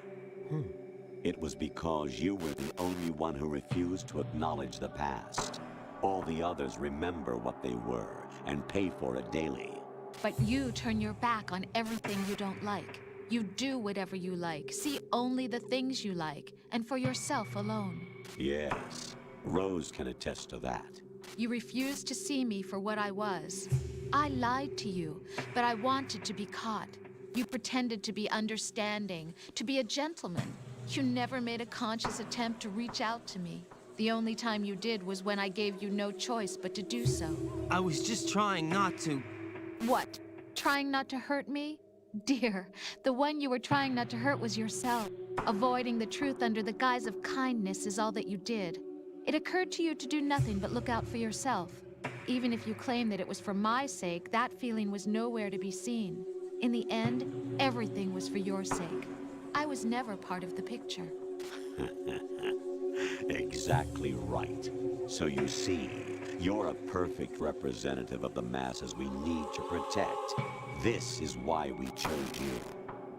It was because you were the only one who refused to acknowledge the past. All the others remember what they were and pay for it daily. But you turn your back on everything you don't like. You do whatever you like, see only the things you like, and for yourself alone. Yes, Rose can attest to that. You refused to see me for what I was. I lied to you, but I wanted to be caught. You pretended to be understanding, to be a gentleman. You never made a conscious attempt to reach out to me. The only time you did was when I gave you no choice but to do so. I was just trying not to... What? Trying not to hurt me? Dear, the one you were trying not to hurt was yourself. Avoiding the truth under the guise of kindness is all that you did. It occurred to you to do nothing but look out for yourself. Even if you claim that it was for my sake, that feeling was nowhere to be seen. In the end, everything was for your sake. I was never part of the picture. Exactly right. So you see, you're a perfect representative of the masses we need to protect. This is why we chose you.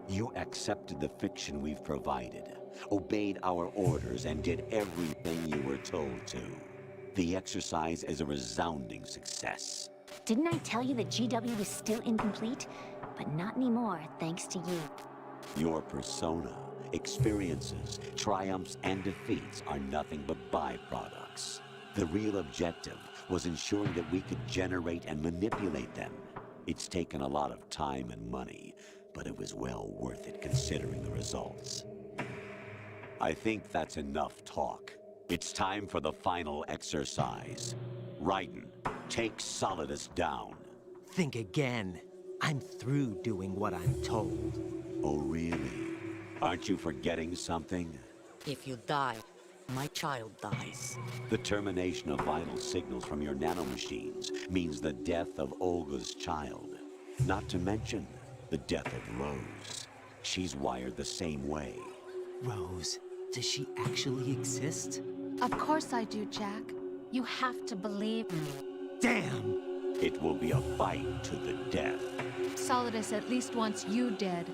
You accepted the fiction we've provided, obeyed our orders, and did everything you were told to. The exercise is a resounding success. Didn't I tell you that GW was still incomplete? But not anymore, thanks to you. Your persona, experiences, triumphs, and defeats are nothing but byproducts. The real objective was ensuring that we could generate and manipulate them. It's taken a lot of time and money, but it was well worth it considering the results. I think that's enough talk. It's time for the final exercise. Raiden, take Solidus down. Think again. I'm through doing what I'm told. Oh, really? Aren't you forgetting something? If you die, my child dies. The termination of vital signals from your nanomachines means the death of Olga's child. Not to mention the death of Rose. She's wired the same way. Rose, does she actually exist? Of course I do, Jack. You have to believe me. Damn! It will be a fight to the death. Solidus at least wants you dead.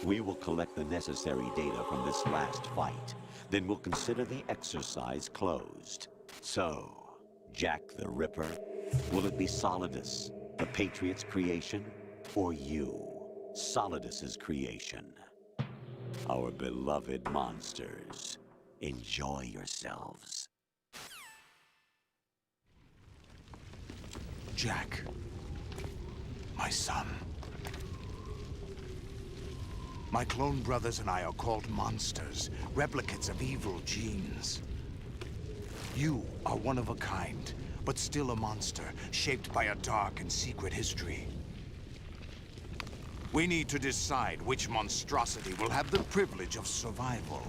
We will collect the necessary data from this last fight. Then we'll consider the exercise closed. So, Jack the Ripper, will it be Solidus, the Patriot's creation, or you, Solidus's creation? Our beloved monsters, enjoy yourselves. Jack, my son. My clone brothers and I are called monsters, replicates of evil genes. You are one of a kind, but still a monster, shaped by a dark and secret history. We need to decide which monstrosity will have the privilege of survival.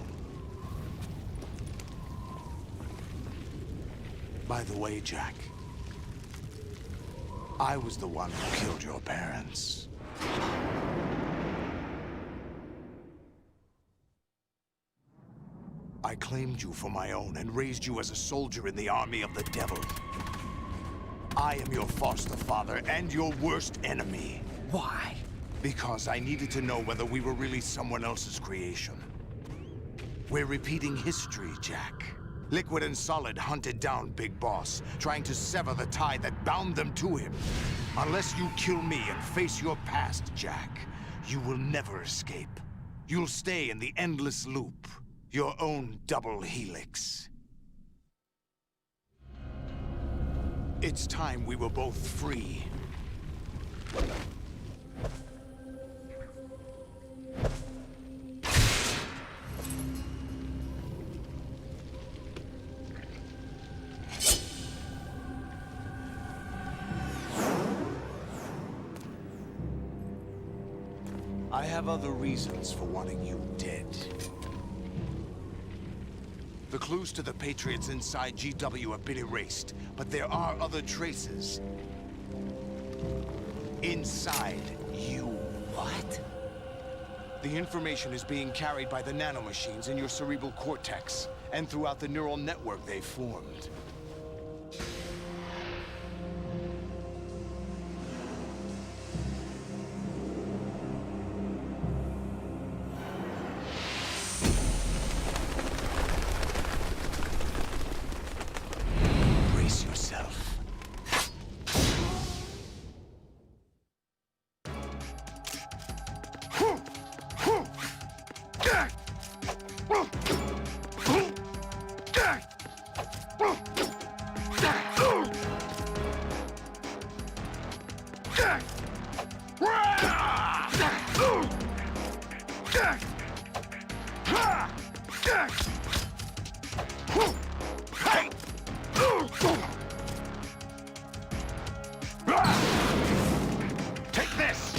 By the way, Jack, I was the one who killed your parents. I claimed you for my own and raised you as a soldier in the army of the devil. I am your foster father and your worst enemy. Why? Because I needed to know whether we were really someone else's creation. We're repeating history, Jack. Liquid and Solid hunted down Big Boss, trying to sever the tie that bound them to him. Unless you kill me and face your past, Jack, You will never escape. You'll stay in the endless loop. Your own double helix. It's time we were both free. I have other reasons for wanting you dead. The clues to the Patriots inside GW have been erased, but there are other traces. Inside you. What? The information is being carried by the nanomachines in your cerebral cortex, and throughout the neural network they've formed. Take this!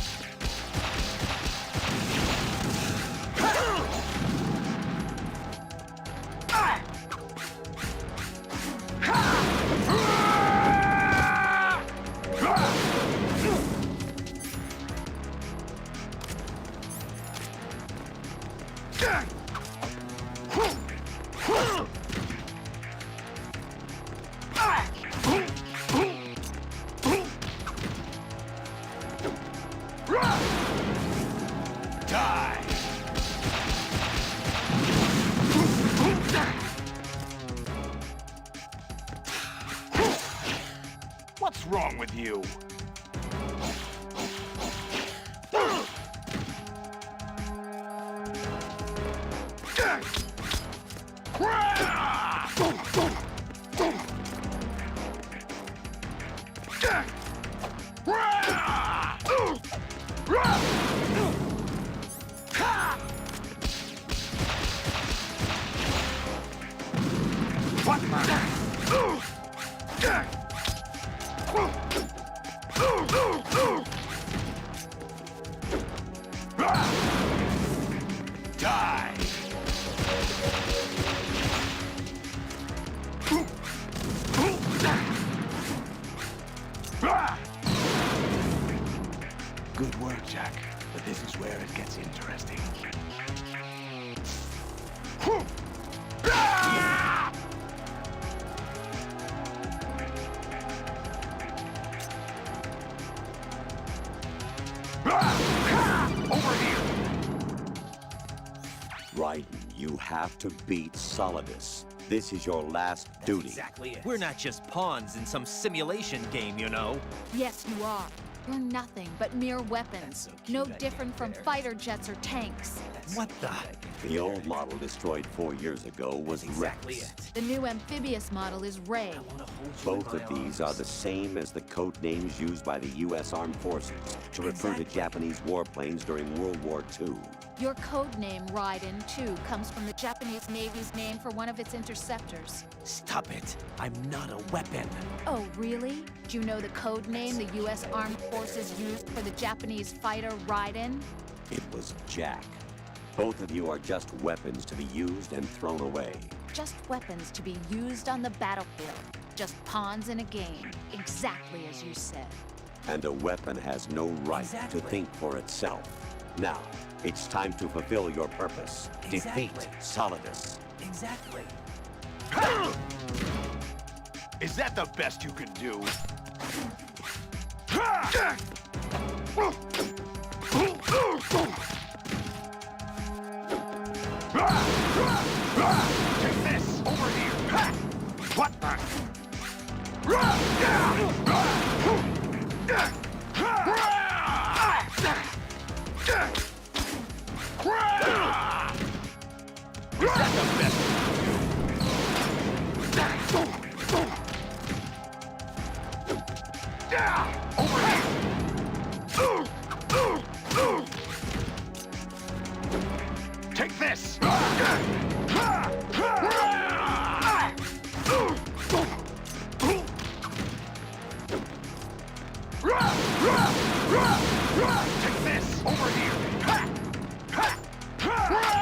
What's wrong with you? Good work, Jack. But this is where it gets interesting. Over here! Raiden, you have to beat Solidus. This is your last duty. Exactly it. We're not just pawns in some simulation game, you know. Yes, you are. You're nothing but mere weapons. No different from fighter jets or tanks. What the? The old model destroyed 4 years ago was Rex. The new amphibious model is Ray. Both of these are the same as the code names used by the U.S. Armed Forces to refer to Japanese warplanes during World War II. Your code name, Raiden, too, comes from the Japanese Navy's name for one of its interceptors. Stop it. I'm not a weapon. Oh, really? Do you know the code name the U.S. Armed Forces used for the Japanese fighter Raiden? It was Jack. Both of you are just weapons to be used and thrown away. Just weapons to be used on the battlefield. Just pawns in a game, exactly as you said. And a weapon has no right to think for itself. Now, it's time to fulfill your purpose. Defeat Solidus. Exactly. Is that the best you can do? Take this! Over here! What the? Take this! Over here! Ha! Ha! Ha!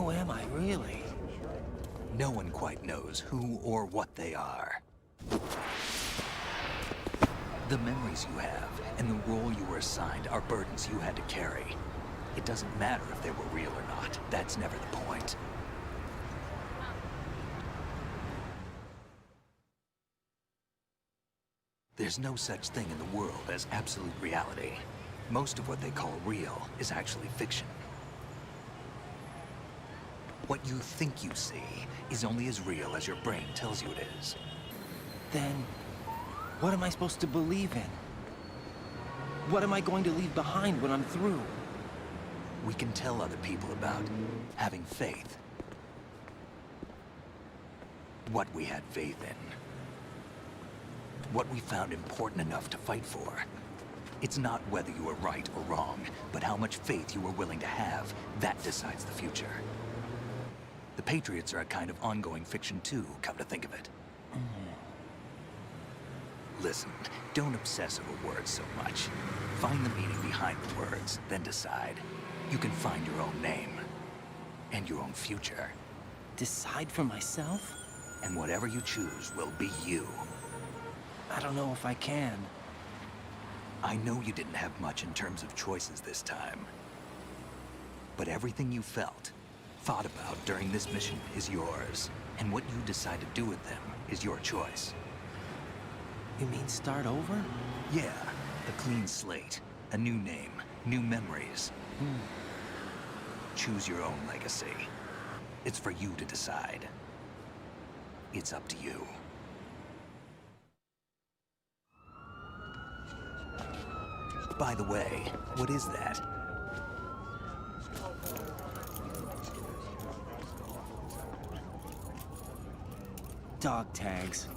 Who am I, really? No one quite knows who or what they are. The memories you have and the role you were assigned are burdens you had to carry. It doesn't matter if they were real or not. That's never the point. There's no such thing in the world as absolute reality. Most of what they call real is actually fiction. What you think you see is only as real as your brain tells you it is. Then, what am I supposed to believe in? What am I going to leave behind when I'm through? We can tell other people about having faith. What we had faith in. What we found important enough to fight for. It's not whether you were right or wrong, but how much faith you were willing to have. That decides the future. The Patriots are a kind of ongoing fiction too, come to think of it. Listen, don't obsess over words so much. Find the meaning behind the words, then decide. You can find your own name. And your own future. Decide for myself? And whatever you choose will be you. I don't know if I can. I know you didn't have much in terms of choices this time. But everything you felt, thought about during this mission is yours. And what you decide to do with them is your choice. You mean start over? Yeah, a clean slate, a new name, new memories. Choose your own legacy. It's for you to decide. It's up to you. By the way, what is that? Dog tags.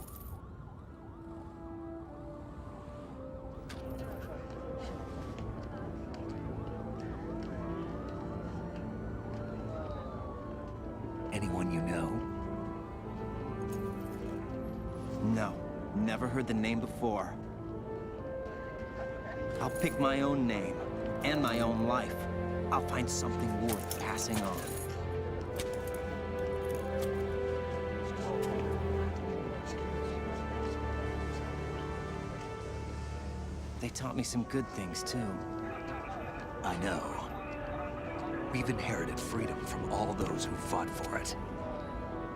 Anyone you know? No, never heard the name before. I'll pick my own name, and my own life. I'll find something worth passing on. They taught me some good things, too. I know. We've inherited freedom from all those who fought for it.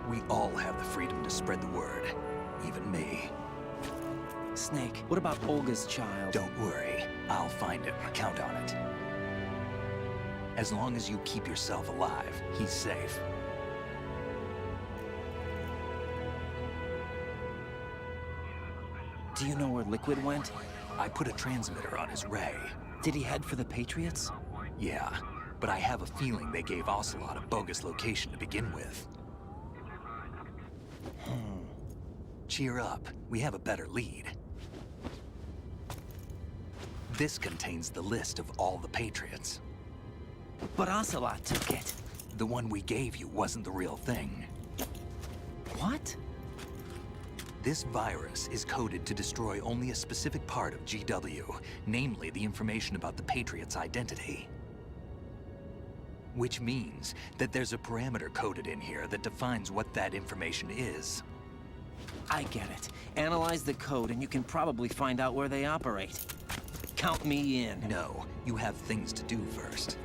We all have the freedom to spread the word, even me. Snake, what about Olga's child? Don't worry, I'll find him. Count on it. As long as you keep yourself alive, he's safe. Do you know where Liquid went? I put a transmitter on his ray. Did he head for the Patriots? Yeah, but I have a feeling they gave Ocelot a bogus location to begin with. Cheer up, we have a better lead. This contains the list of all the Patriots. But Ocelot took it. The one we gave you wasn't the real thing. What? This virus is coded to destroy only a specific part of GW, namely the information about the Patriots' identity. Which means that there's a parameter coded in here that defines what that information is. I get it. Analyze the code and you can probably find out where they operate. Count me in. No, you have things to do first.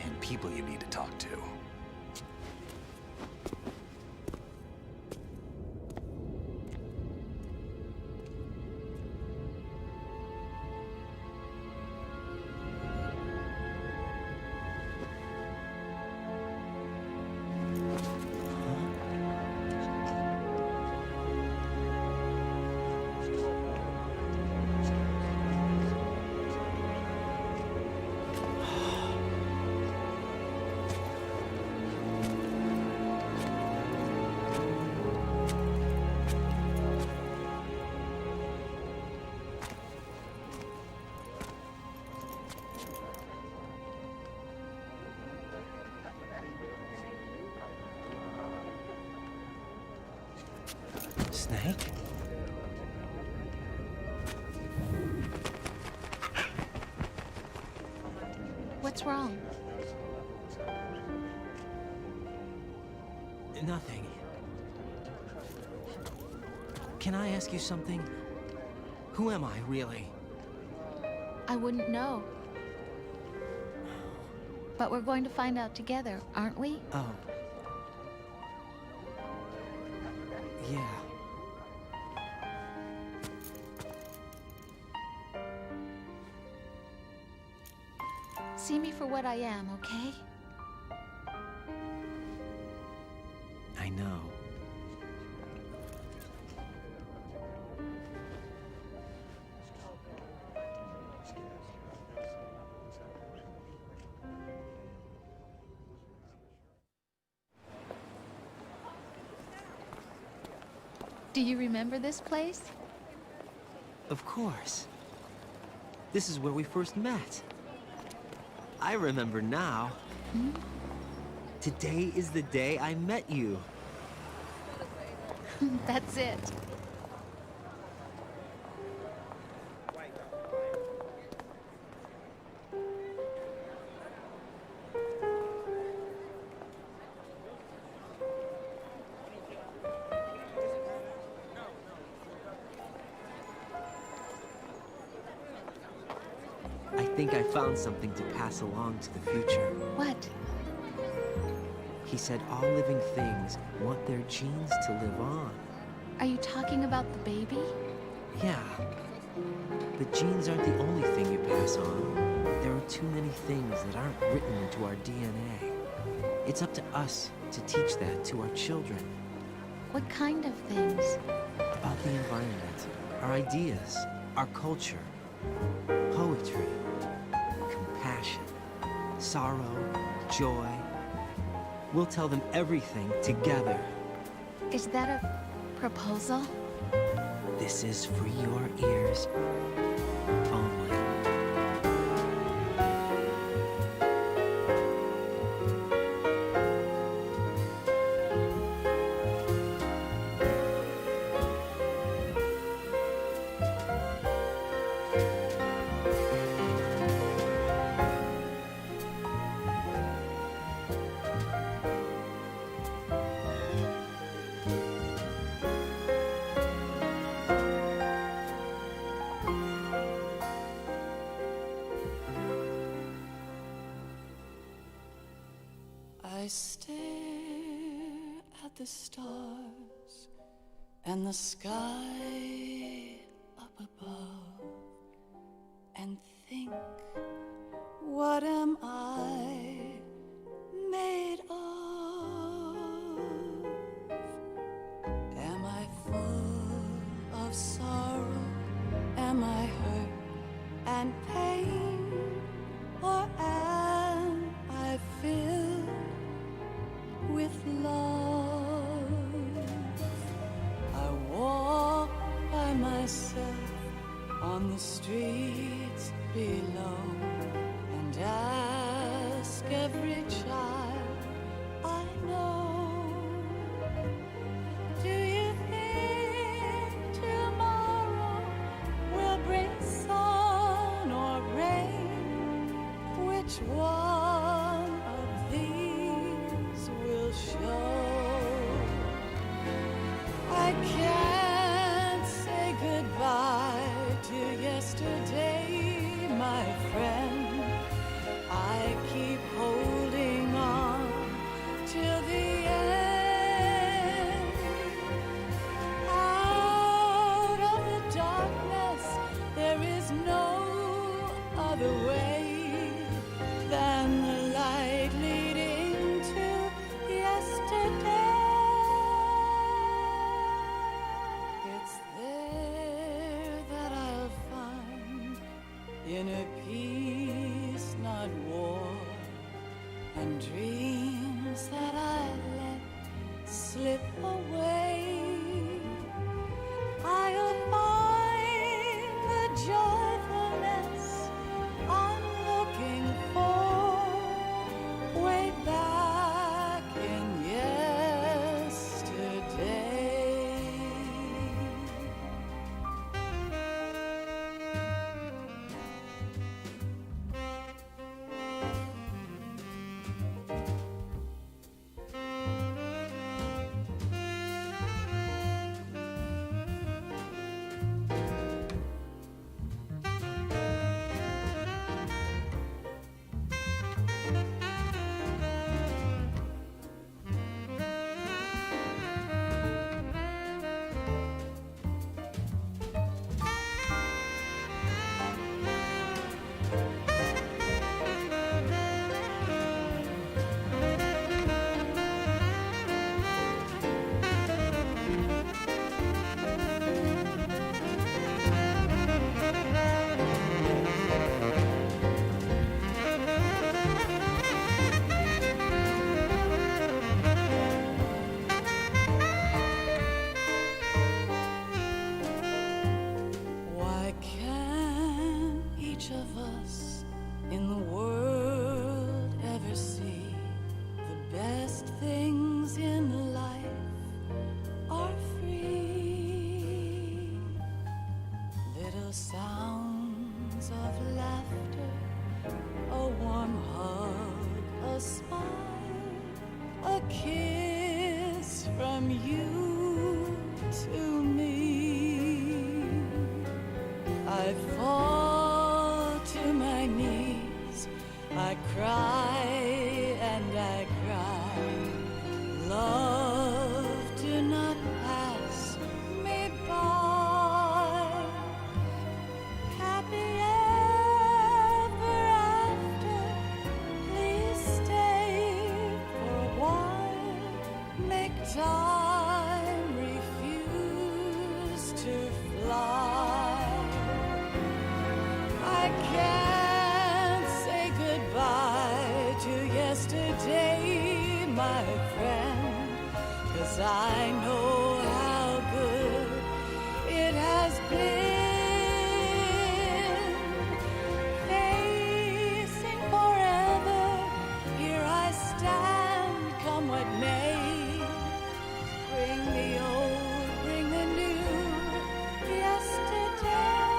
And people you need to talk to. Snake? What's wrong? Nothing. Can I ask you something? Who am I, really? I wouldn't know. But we're going to find out together, aren't we? Oh. Yeah. See me for what I am, okay? I know. Do you remember this place? Of course. This is where we first met. I remember now. Hmm? Today is the day I met you. That's it. I think I found something to pass along to the future. What? He said all living things want their genes to live on. Are you talking about the baby? Yeah. The genes aren't the only thing you pass on. There are too many things that aren't written into our DNA. It's up to us to teach that to our children. What kind of things? About the environment, our ideas, our culture, poetry, compassion, sorrow, joy. We'll tell them everything together. Is that a proposal? This is for your ears only. I stare at the stars and the sky up above and think, what am I made of? Am I full of sorrow? Am I hurt and pain? Or am I filled with love? I walk by myself on the streets below and ask every child I know, do you think tomorrow will bring sun or rain? Which one of these will show? I can't say goodbye to yesterday, my friend. I keep holding on till the end. Out of the darkness, there is no other way than the light leading to yesterday. It's there that I'll find inner peace, not war, and dreams that I let slip away. I'll find the joyfulness I'm looking for way back in yesterday. Why can't each of us in the world ever see the best things in life are free? Little sounds of laughter, a warm hug, a smile, a kiss from you to me. I fall to my knees, I cry and I cry. Love, do not pass me by. Happy ever after, please stay for a while. Make time refuse to fly. I can't say goodbye my friend, 'cause I know how good it has been. Facing forever, here I stand, come what may. Bring the old, bring the new, yesterday.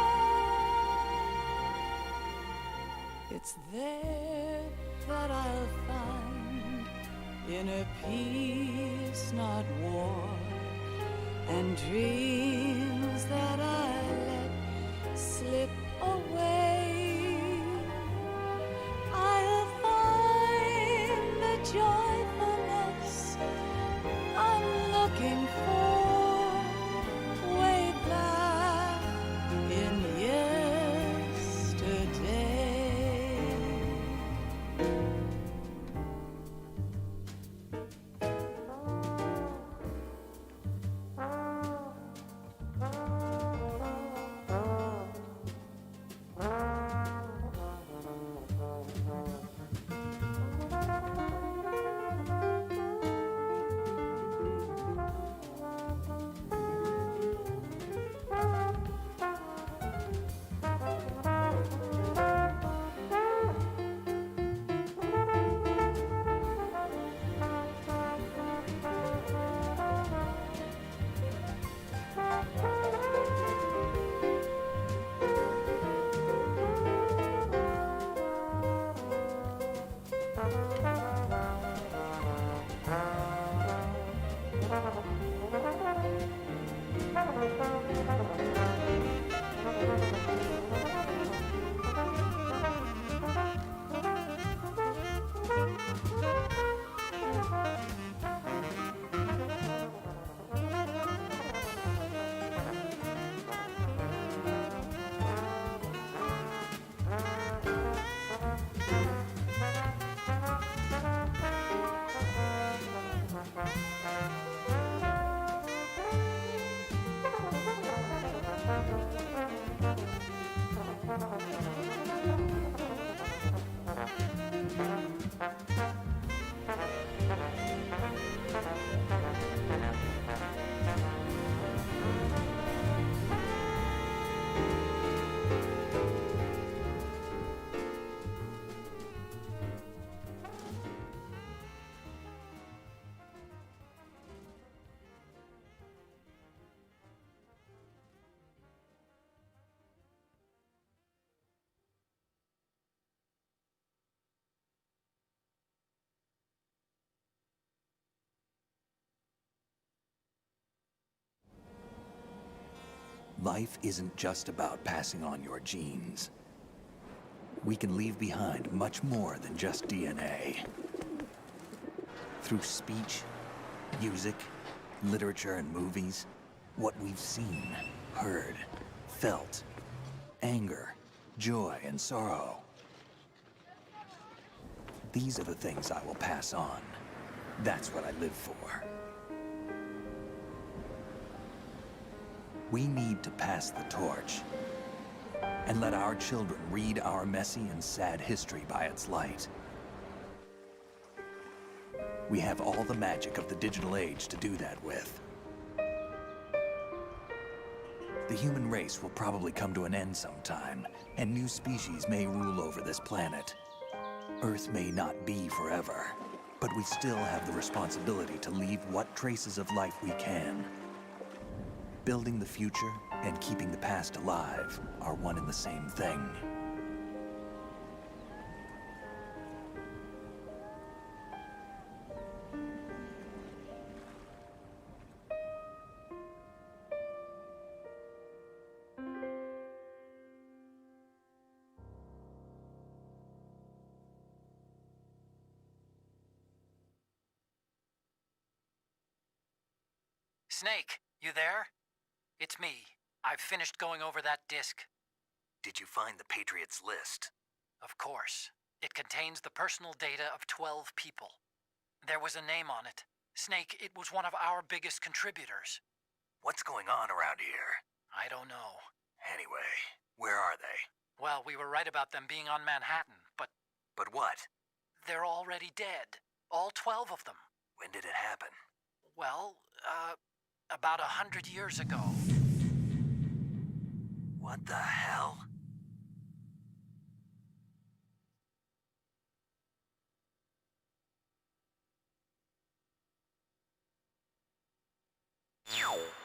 It's there that I'll find inner peace, not war, and dreams that I let slip away. I'll find the joyfulness I'm looking for way back in yesterday. Life isn't just about passing on your genes. We can leave behind much more than just DNA. Through speech, music, literature, and movies, what we've seen, heard, felt, anger, joy, and sorrow. These are the things I will pass on. That's what I live for. We need to pass the torch and let our children read our messy and sad history by its light. We have all the magic of the digital age to do that with. The human race will probably come to an end sometime, and new species may rule over this planet. Earth may not be forever, but we still have the responsibility to leave what traces of life we can. Building the future and keeping the past alive are one and the same thing. Snake, you there? It's me. I've finished going over that disk. Did you find the Patriots list? Of course. It contains the personal data of 12 people. There was a name on it. Snake, it was one of our biggest contributors. What's going on around here? I don't know. Anyway, where are they? Well, we were right about them being on Manhattan, but... But what? They're already dead. All 12 of them. When did it happen? Well, about 100 years ago. What the hell? Ow.